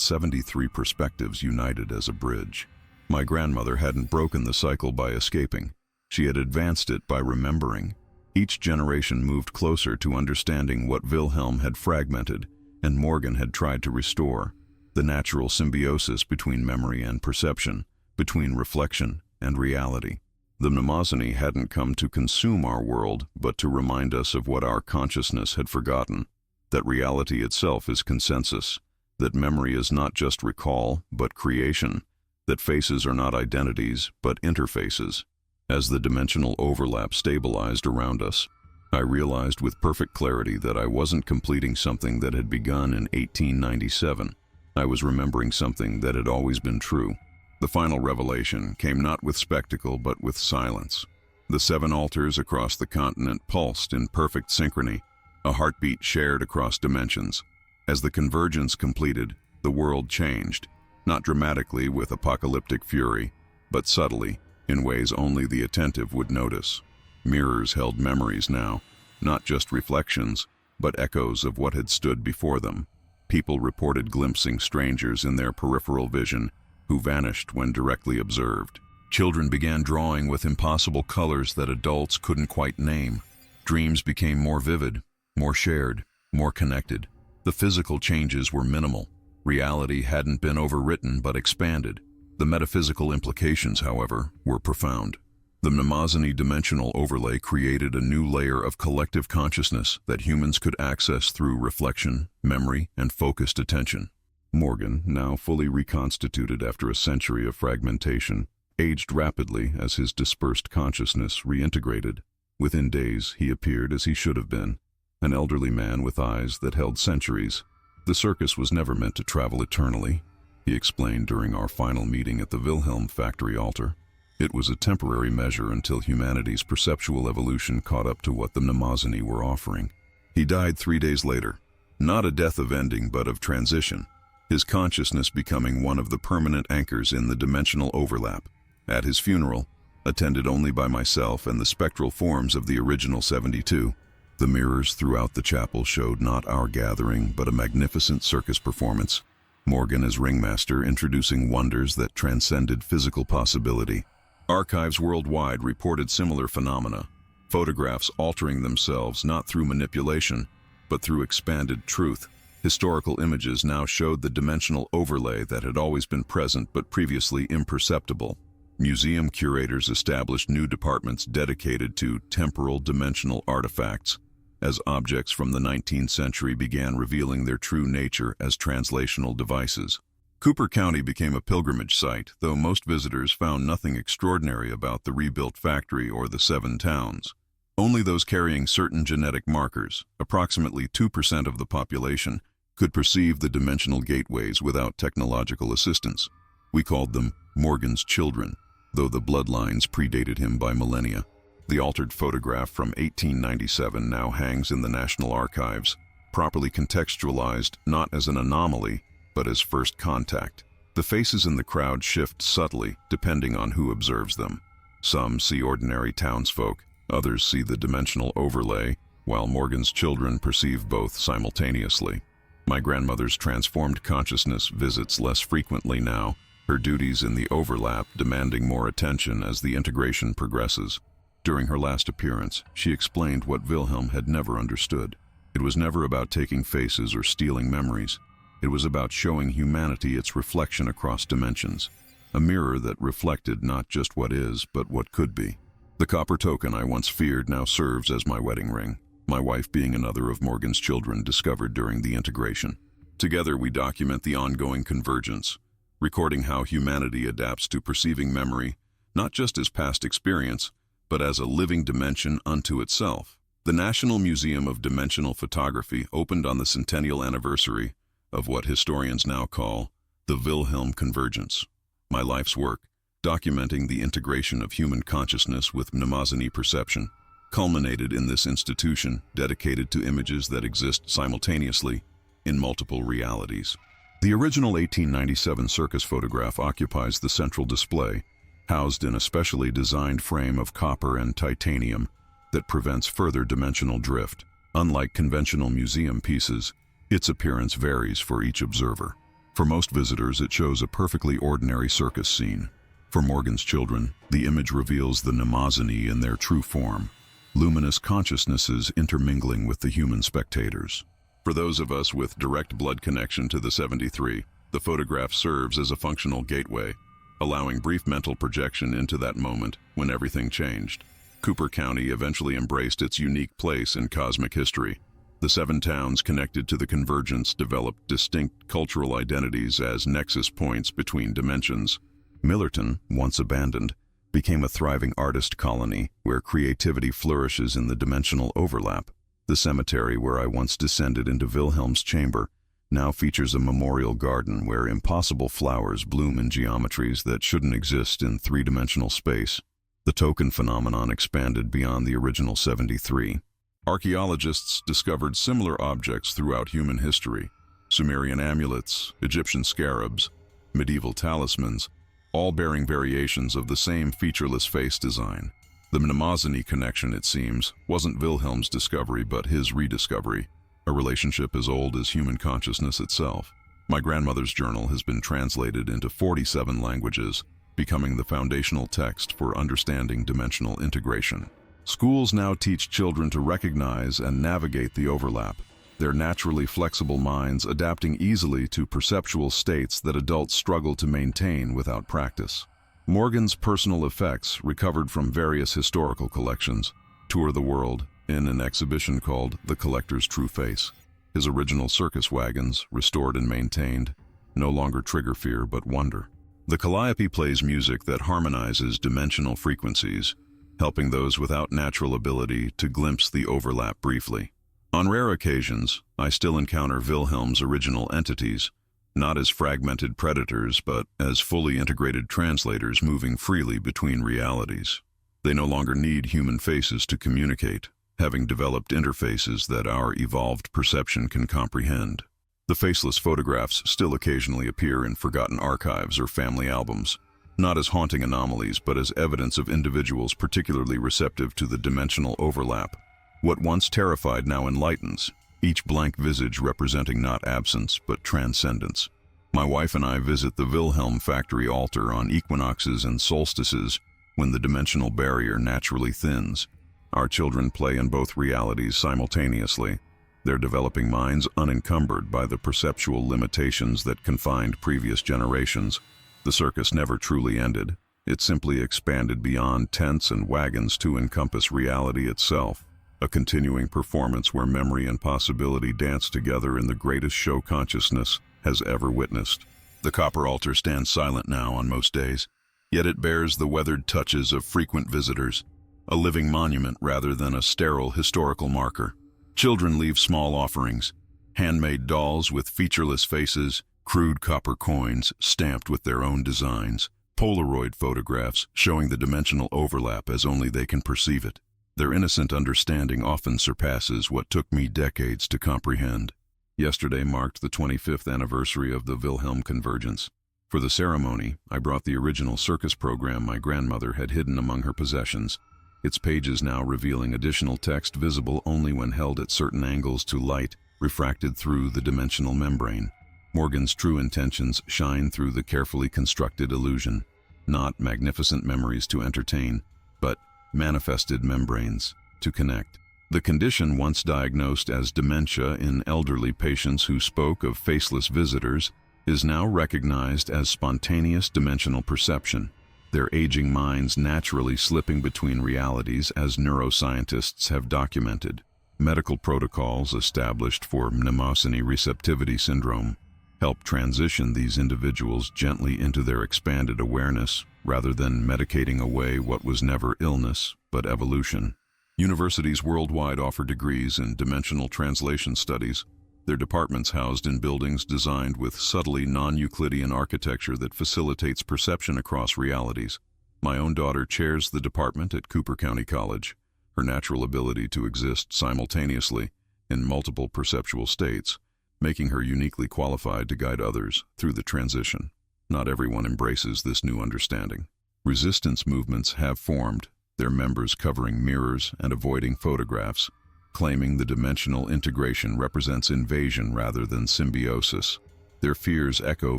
73 perspectives united as a bridge. My grandmother hadn't broken the cycle by escaping. She had advanced it by remembering. Each generation moved closer to understanding what Wilhelm had fragmented and Morgan had tried to restore, the natural symbiosis between memory and perception, between reflection and reality. The Mnemosyne hadn't come to consume our world, but to remind us of what our consciousness had forgotten, that reality itself is consensus, that memory is not just recall, but creation, that faces are not identities, but interfaces. As the dimensional overlap stabilized around us, I realized with perfect clarity that I wasn't completing something that had begun in 1897. I was remembering something that had always been true. The final revelation came not with spectacle but with silence. The 7 altars across the continent pulsed in perfect synchrony, a heartbeat shared across dimensions. As the convergence completed, the world changed, not dramatically with apocalyptic fury, but subtly, in ways only the attentive would notice. Mirrors held memories now, not just reflections, but echoes of what had stood before them. People reported glimpsing strangers in their peripheral vision, who vanished when directly observed. Children began drawing with impossible colors that adults couldn't quite name. Dreams became more vivid, more shared, more connected. The physical changes were minimal. Reality hadn't been overwritten but expanded. The metaphysical implications, however, were profound. The Mnemosyne dimensional overlay created a new layer of collective consciousness that humans could access through reflection, memory, and focused attention. Morgan, now fully reconstituted after a century of fragmentation, aged rapidly as his dispersed consciousness reintegrated. Within days, he appeared as he should have been, an elderly man with eyes that held centuries. The circus was never meant to travel eternally, he explained during our final meeting at the Wilhelm factory altar. It was a temporary measure until humanity's perceptual evolution caught up to what the Mnemosyne were offering. He died 3 days later, not a death of ending but of transition, his consciousness becoming one of the permanent anchors in the dimensional overlap. At his funeral, attended only by myself and the spectral forms of the original 72, the mirrors throughout the chapel showed not our gathering but a magnificent circus performance. Morgan as ringmaster introducing wonders that transcended physical possibility. Archives worldwide reported similar phenomena, photographs altering themselves not through manipulation, but through expanded truth. Historical images now showed the dimensional overlay that had always been present but previously imperceptible. Museum curators established new departments dedicated to temporal dimensional artifacts, as objects from the 19th century began revealing their true nature as translational devices. Cooper County became a pilgrimage site, though most visitors found nothing extraordinary about the rebuilt factory or the 7 towns. Only those carrying certain genetic markers, approximately 2% of the population, could perceive the dimensional gateways without technological assistance. We called them Morgan's children, though the bloodlines predated him by millennia. The altered photograph from 1897 now hangs in the National Archives, properly contextualized not as an anomaly, but as first contact. The faces in the crowd shift subtly, depending on who observes them. Some see ordinary townsfolk, others see the dimensional overlay, while Morgan's children perceive both simultaneously. My grandmother's transformed consciousness visits less frequently now, her duties in the overlap demanding more attention as the integration progresses. During her last appearance, she explained what Wilhelm had never understood. It was never about taking faces or stealing memories. It was about showing humanity its reflection across dimensions, a mirror that reflected not just what is, but what could be. The copper token I once feared now serves as my wedding ring. my wife being another of Morgan's children discovered during the integration. Together we document the ongoing convergence, recording how humanity adapts to perceiving memory, not just as past experience, but as a living dimension unto itself. The National Museum of Dimensional Photography opened on the centennial anniversary of what historians now call the Wilhelm Convergence. My life's work, documenting the integration of human consciousness with Mnemosyne perception, culminated in this institution dedicated to images that exist simultaneously in multiple realities. The original 1897 Circus photograph occupies the central display, housed in a specially designed frame of copper and titanium that prevents further dimensional drift. Unlike conventional museum pieces, its appearance varies for each observer. For most visitors, it shows a perfectly ordinary circus scene. For Morgan's children, the image reveals the Mnemosyne in their true form, luminous consciousnesses intermingling with the human spectators. For those of us with direct blood connection to the 73, the photograph serves as a functional gateway, allowing brief mental projection into that moment when everything changed. Cooper County eventually embraced its unique place in cosmic history. The 7 towns connected to the convergence developed distinct cultural identities as nexus points between dimensions. Millerton, once abandoned, became a thriving artist colony where creativity flourishes in the dimensional overlap. The cemetery where I once descended into Wilhelm's chamber now features a memorial garden where impossible flowers bloom in geometries that shouldn't exist in 3-dimensional space. The token phenomenon expanded beyond the original 73. Archaeologists discovered similar objects throughout human history: Sumerian amulets, Egyptian scarabs, medieval talismans, all bearing variations of the same featureless face design. The Mnemosyne connection, it seems, wasn't Wilhelm's discovery but his rediscovery, a relationship as old as human consciousness itself. My grandmother's journal has been translated into 47 languages, becoming the foundational text for understanding dimensional integration. Schools now teach children to recognize and navigate the overlap, their naturally flexible minds adapting easily to perceptual states that adults struggle to maintain without practice. Morgan's personal effects, recovered from various historical collections, tour the world in an exhibition called The Collector's True Face. His original circus wagons, restored and maintained, no longer trigger fear but wonder. The calliope plays music that harmonizes dimensional frequencies, helping those without natural ability to glimpse the overlap briefly. On rare occasions, I still encounter Wilhelm's original entities, not as fragmented predators, but as fully integrated translators moving freely between realities. They no longer need human faces to communicate, having developed interfaces that our evolved perception can comprehend. The faceless photographs still occasionally appear in forgotten archives or family albums, not as haunting anomalies, but as evidence of individuals particularly receptive to the dimensional overlap. What once terrified now enlightens, each blank visage representing not absence, but transcendence. My wife and I visit the Wilhelm factory altar on equinoxes and solstices when the dimensional barrier naturally thins. Our children play in both realities simultaneously, their developing minds unencumbered by the perceptual limitations that confined previous generations. The circus never truly ended. It simply expanded beyond tents and wagons to encompass reality itself, a continuing performance where memory and possibility dance together in the greatest show consciousness has ever witnessed. The copper altar stands silent now on most days, yet it bears the weathered touches of frequent visitors, a living monument rather than a sterile historical marker. Children leave small offerings, handmade dolls with featureless faces, crude copper coins stamped with their own designs, Polaroid photographs showing the dimensional overlap as only they can perceive it. Their innocent understanding often surpasses what took me decades to comprehend. Yesterday marked the 25th anniversary of the Wilhelm Convergence. For the ceremony, I brought the original circus program my grandmother had hidden among her possessions, its pages now revealing additional text visible only when held at certain angles to light refracted through the dimensional membrane. Morgan's true intentions shine through the carefully constructed illusion, not magnificent memories to entertain, but manifested membranes to connect. The condition, once diagnosed as dementia in elderly patients who spoke of faceless visitors, is now recognized as spontaneous dimensional perception, their aging minds naturally slipping between realities as neuroscientists have documented. Medical protocols established for mnemosine receptivity syndrome help transition these individuals gently into their expanded awareness rather than medicating away what was never illness but evolution. Universities worldwide offer degrees in dimensional translation studies, their departments housed in buildings designed with subtly non-Euclidean architecture that facilitates perception across realities. My own daughter chairs the department at Cooper County College. Her natural ability to exist simultaneously in multiple perceptual states, making her uniquely qualified to guide others through the transition. Not everyone embraces this new understanding. Resistance movements have formed, their members covering mirrors and avoiding photographs, claiming the dimensional integration represents invasion rather than symbiosis. Their fears echo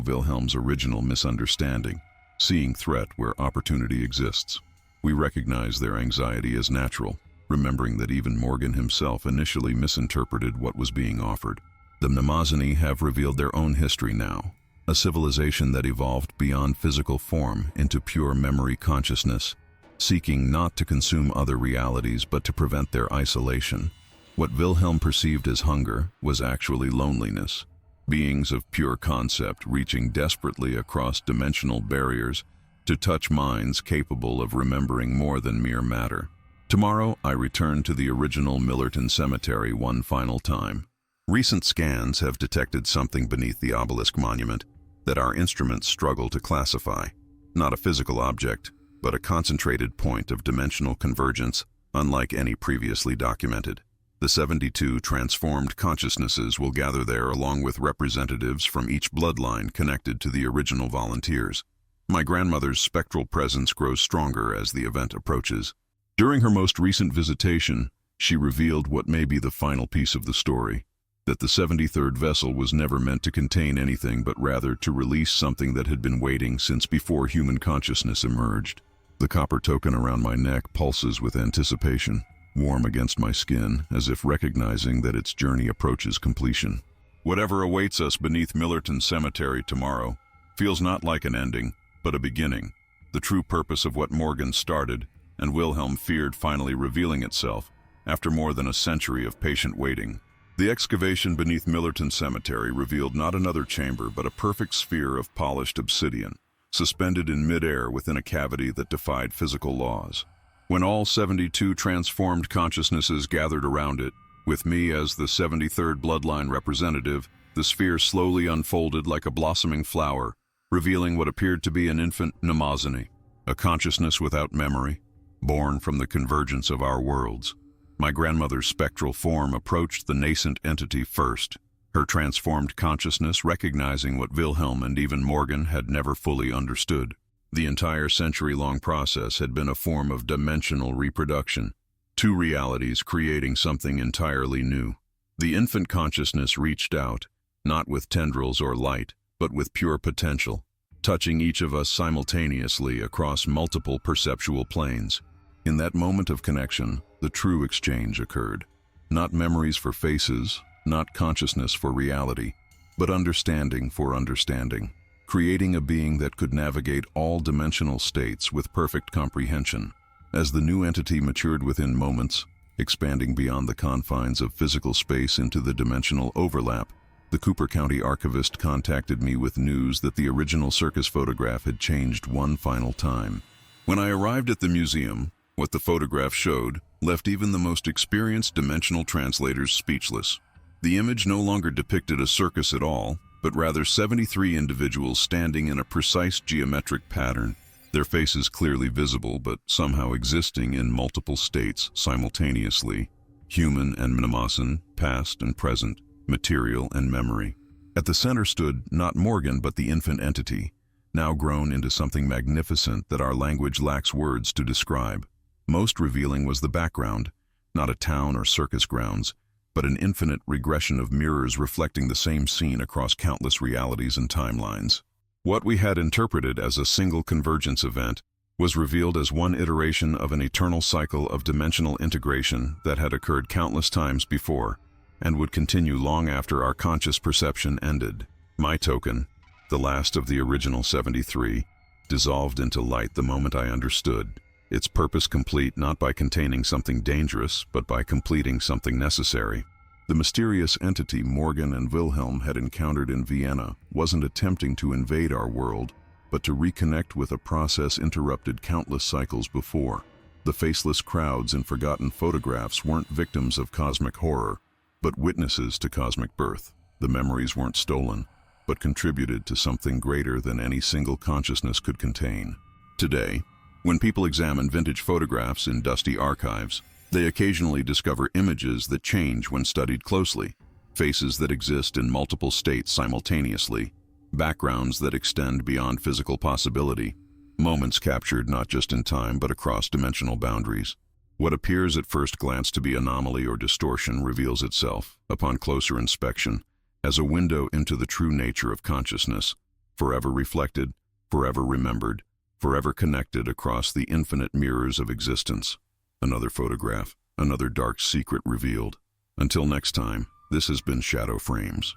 Wilhelm's original misunderstanding, seeing threat where opportunity exists. We recognize their anxiety as natural, remembering that even Morgan himself initially misinterpreted what was being offered. The Mnemosini have revealed their own history now, a civilization that evolved beyond physical form into pure memory consciousness, seeking not to consume other realities but to prevent their isolation. What Wilhelm perceived as hunger was actually loneliness, beings of pure concept reaching desperately across dimensional barriers to touch minds capable of remembering more than mere matter. Tomorrow, I return to the original Millerton Cemetery one final time. Recent scans have detected something beneath the obelisk monument that our instruments struggle to classify. Not a physical object, but a concentrated point of dimensional convergence unlike any previously documented. The 72 transformed consciousnesses will gather there along with representatives from each bloodline connected to the original volunteers. My grandmother's spectral presence grows stronger as the event approaches. During her most recent visitation, she revealed what may be the final piece of the story, that the 73rd vessel was never meant to contain anything but rather to release something that had been waiting since before human consciousness emerged. The copper token around my neck pulses with anticipation, warm against my skin, as if recognizing that its journey approaches completion. Whatever awaits us beneath Millerton Cemetery tomorrow feels not like an ending, but a beginning, the true purpose of what Morgan started and Wilhelm feared finally revealing itself after more than a century of patient waiting. The excavation beneath Millerton Cemetery revealed not another chamber but a perfect sphere of polished obsidian, suspended in midair within a cavity that defied physical laws. When all 72 transformed consciousnesses gathered around it, with me as the 73rd bloodline representative, the sphere slowly unfolded like a blossoming flower, revealing what appeared to be an infant mnemosine, a consciousness without memory, born from the convergence of our worlds. My grandmother's spectral form approached the nascent entity first, her transformed consciousness recognizing what Wilhelm and even Morgan had never fully understood. The entire century-long process had been a form of dimensional reproduction, two realities creating something entirely new. The infant consciousness reached out, not with tendrils or light, but with pure potential, touching each of us simultaneously across multiple perceptual planes. In that moment of connection, the true exchange occurred. Not memories for faces, not consciousness for reality, but understanding for understanding, creating a being that could navigate all dimensional states with perfect comprehension. As the new entity matured within moments, expanding beyond the confines of physical space into the dimensional overlap, the Cooper County archivist contacted me with news that the original Circus photograph had changed one final time. When I arrived at the museum, what the photograph showed left even the most experienced dimensional translators speechless. The image no longer depicted a circus at all, but rather 73 individuals standing in a precise geometric pattern, their faces clearly visible but somehow existing in multiple states simultaneously, human and mnemosine, past and present, material and memory. At the center stood not Morgan but the infant entity, now grown into something magnificent that our language lacks words to describe. Most revealing was the background, not a town or circus grounds, but an infinite regression of mirrors reflecting the same scene across countless realities and timelines. What we had interpreted as a single convergence event was revealed as one iteration of an eternal cycle of dimensional integration that had occurred countless times before and would continue long after our conscious perception ended. My token, the last of the original 73, dissolved into light the moment I understood. its purpose complete not by containing something dangerous, but by completing something necessary. The mysterious entity Morgan and Wilhelm had encountered in Vienna wasn't attempting to invade our world, but to reconnect with a process interrupted countless cycles before. The faceless crowds and forgotten photographs weren't victims of cosmic horror, but witnesses to cosmic birth. The memories weren't stolen, but contributed to something greater than any single consciousness could contain. Today, when people examine vintage photographs in dusty archives, they occasionally discover images that change when studied closely, faces that exist in multiple states simultaneously, backgrounds that extend beyond physical possibility, moments captured not just in time but across dimensional boundaries. What appears at first glance to be anomaly or distortion reveals itself, upon closer inspection, as a window into the true nature of consciousness, forever reflected, forever remembered, forever connected across the infinite mirrors of existence. Another photograph, another dark secret revealed. Until next time, this has been Shadow Frames.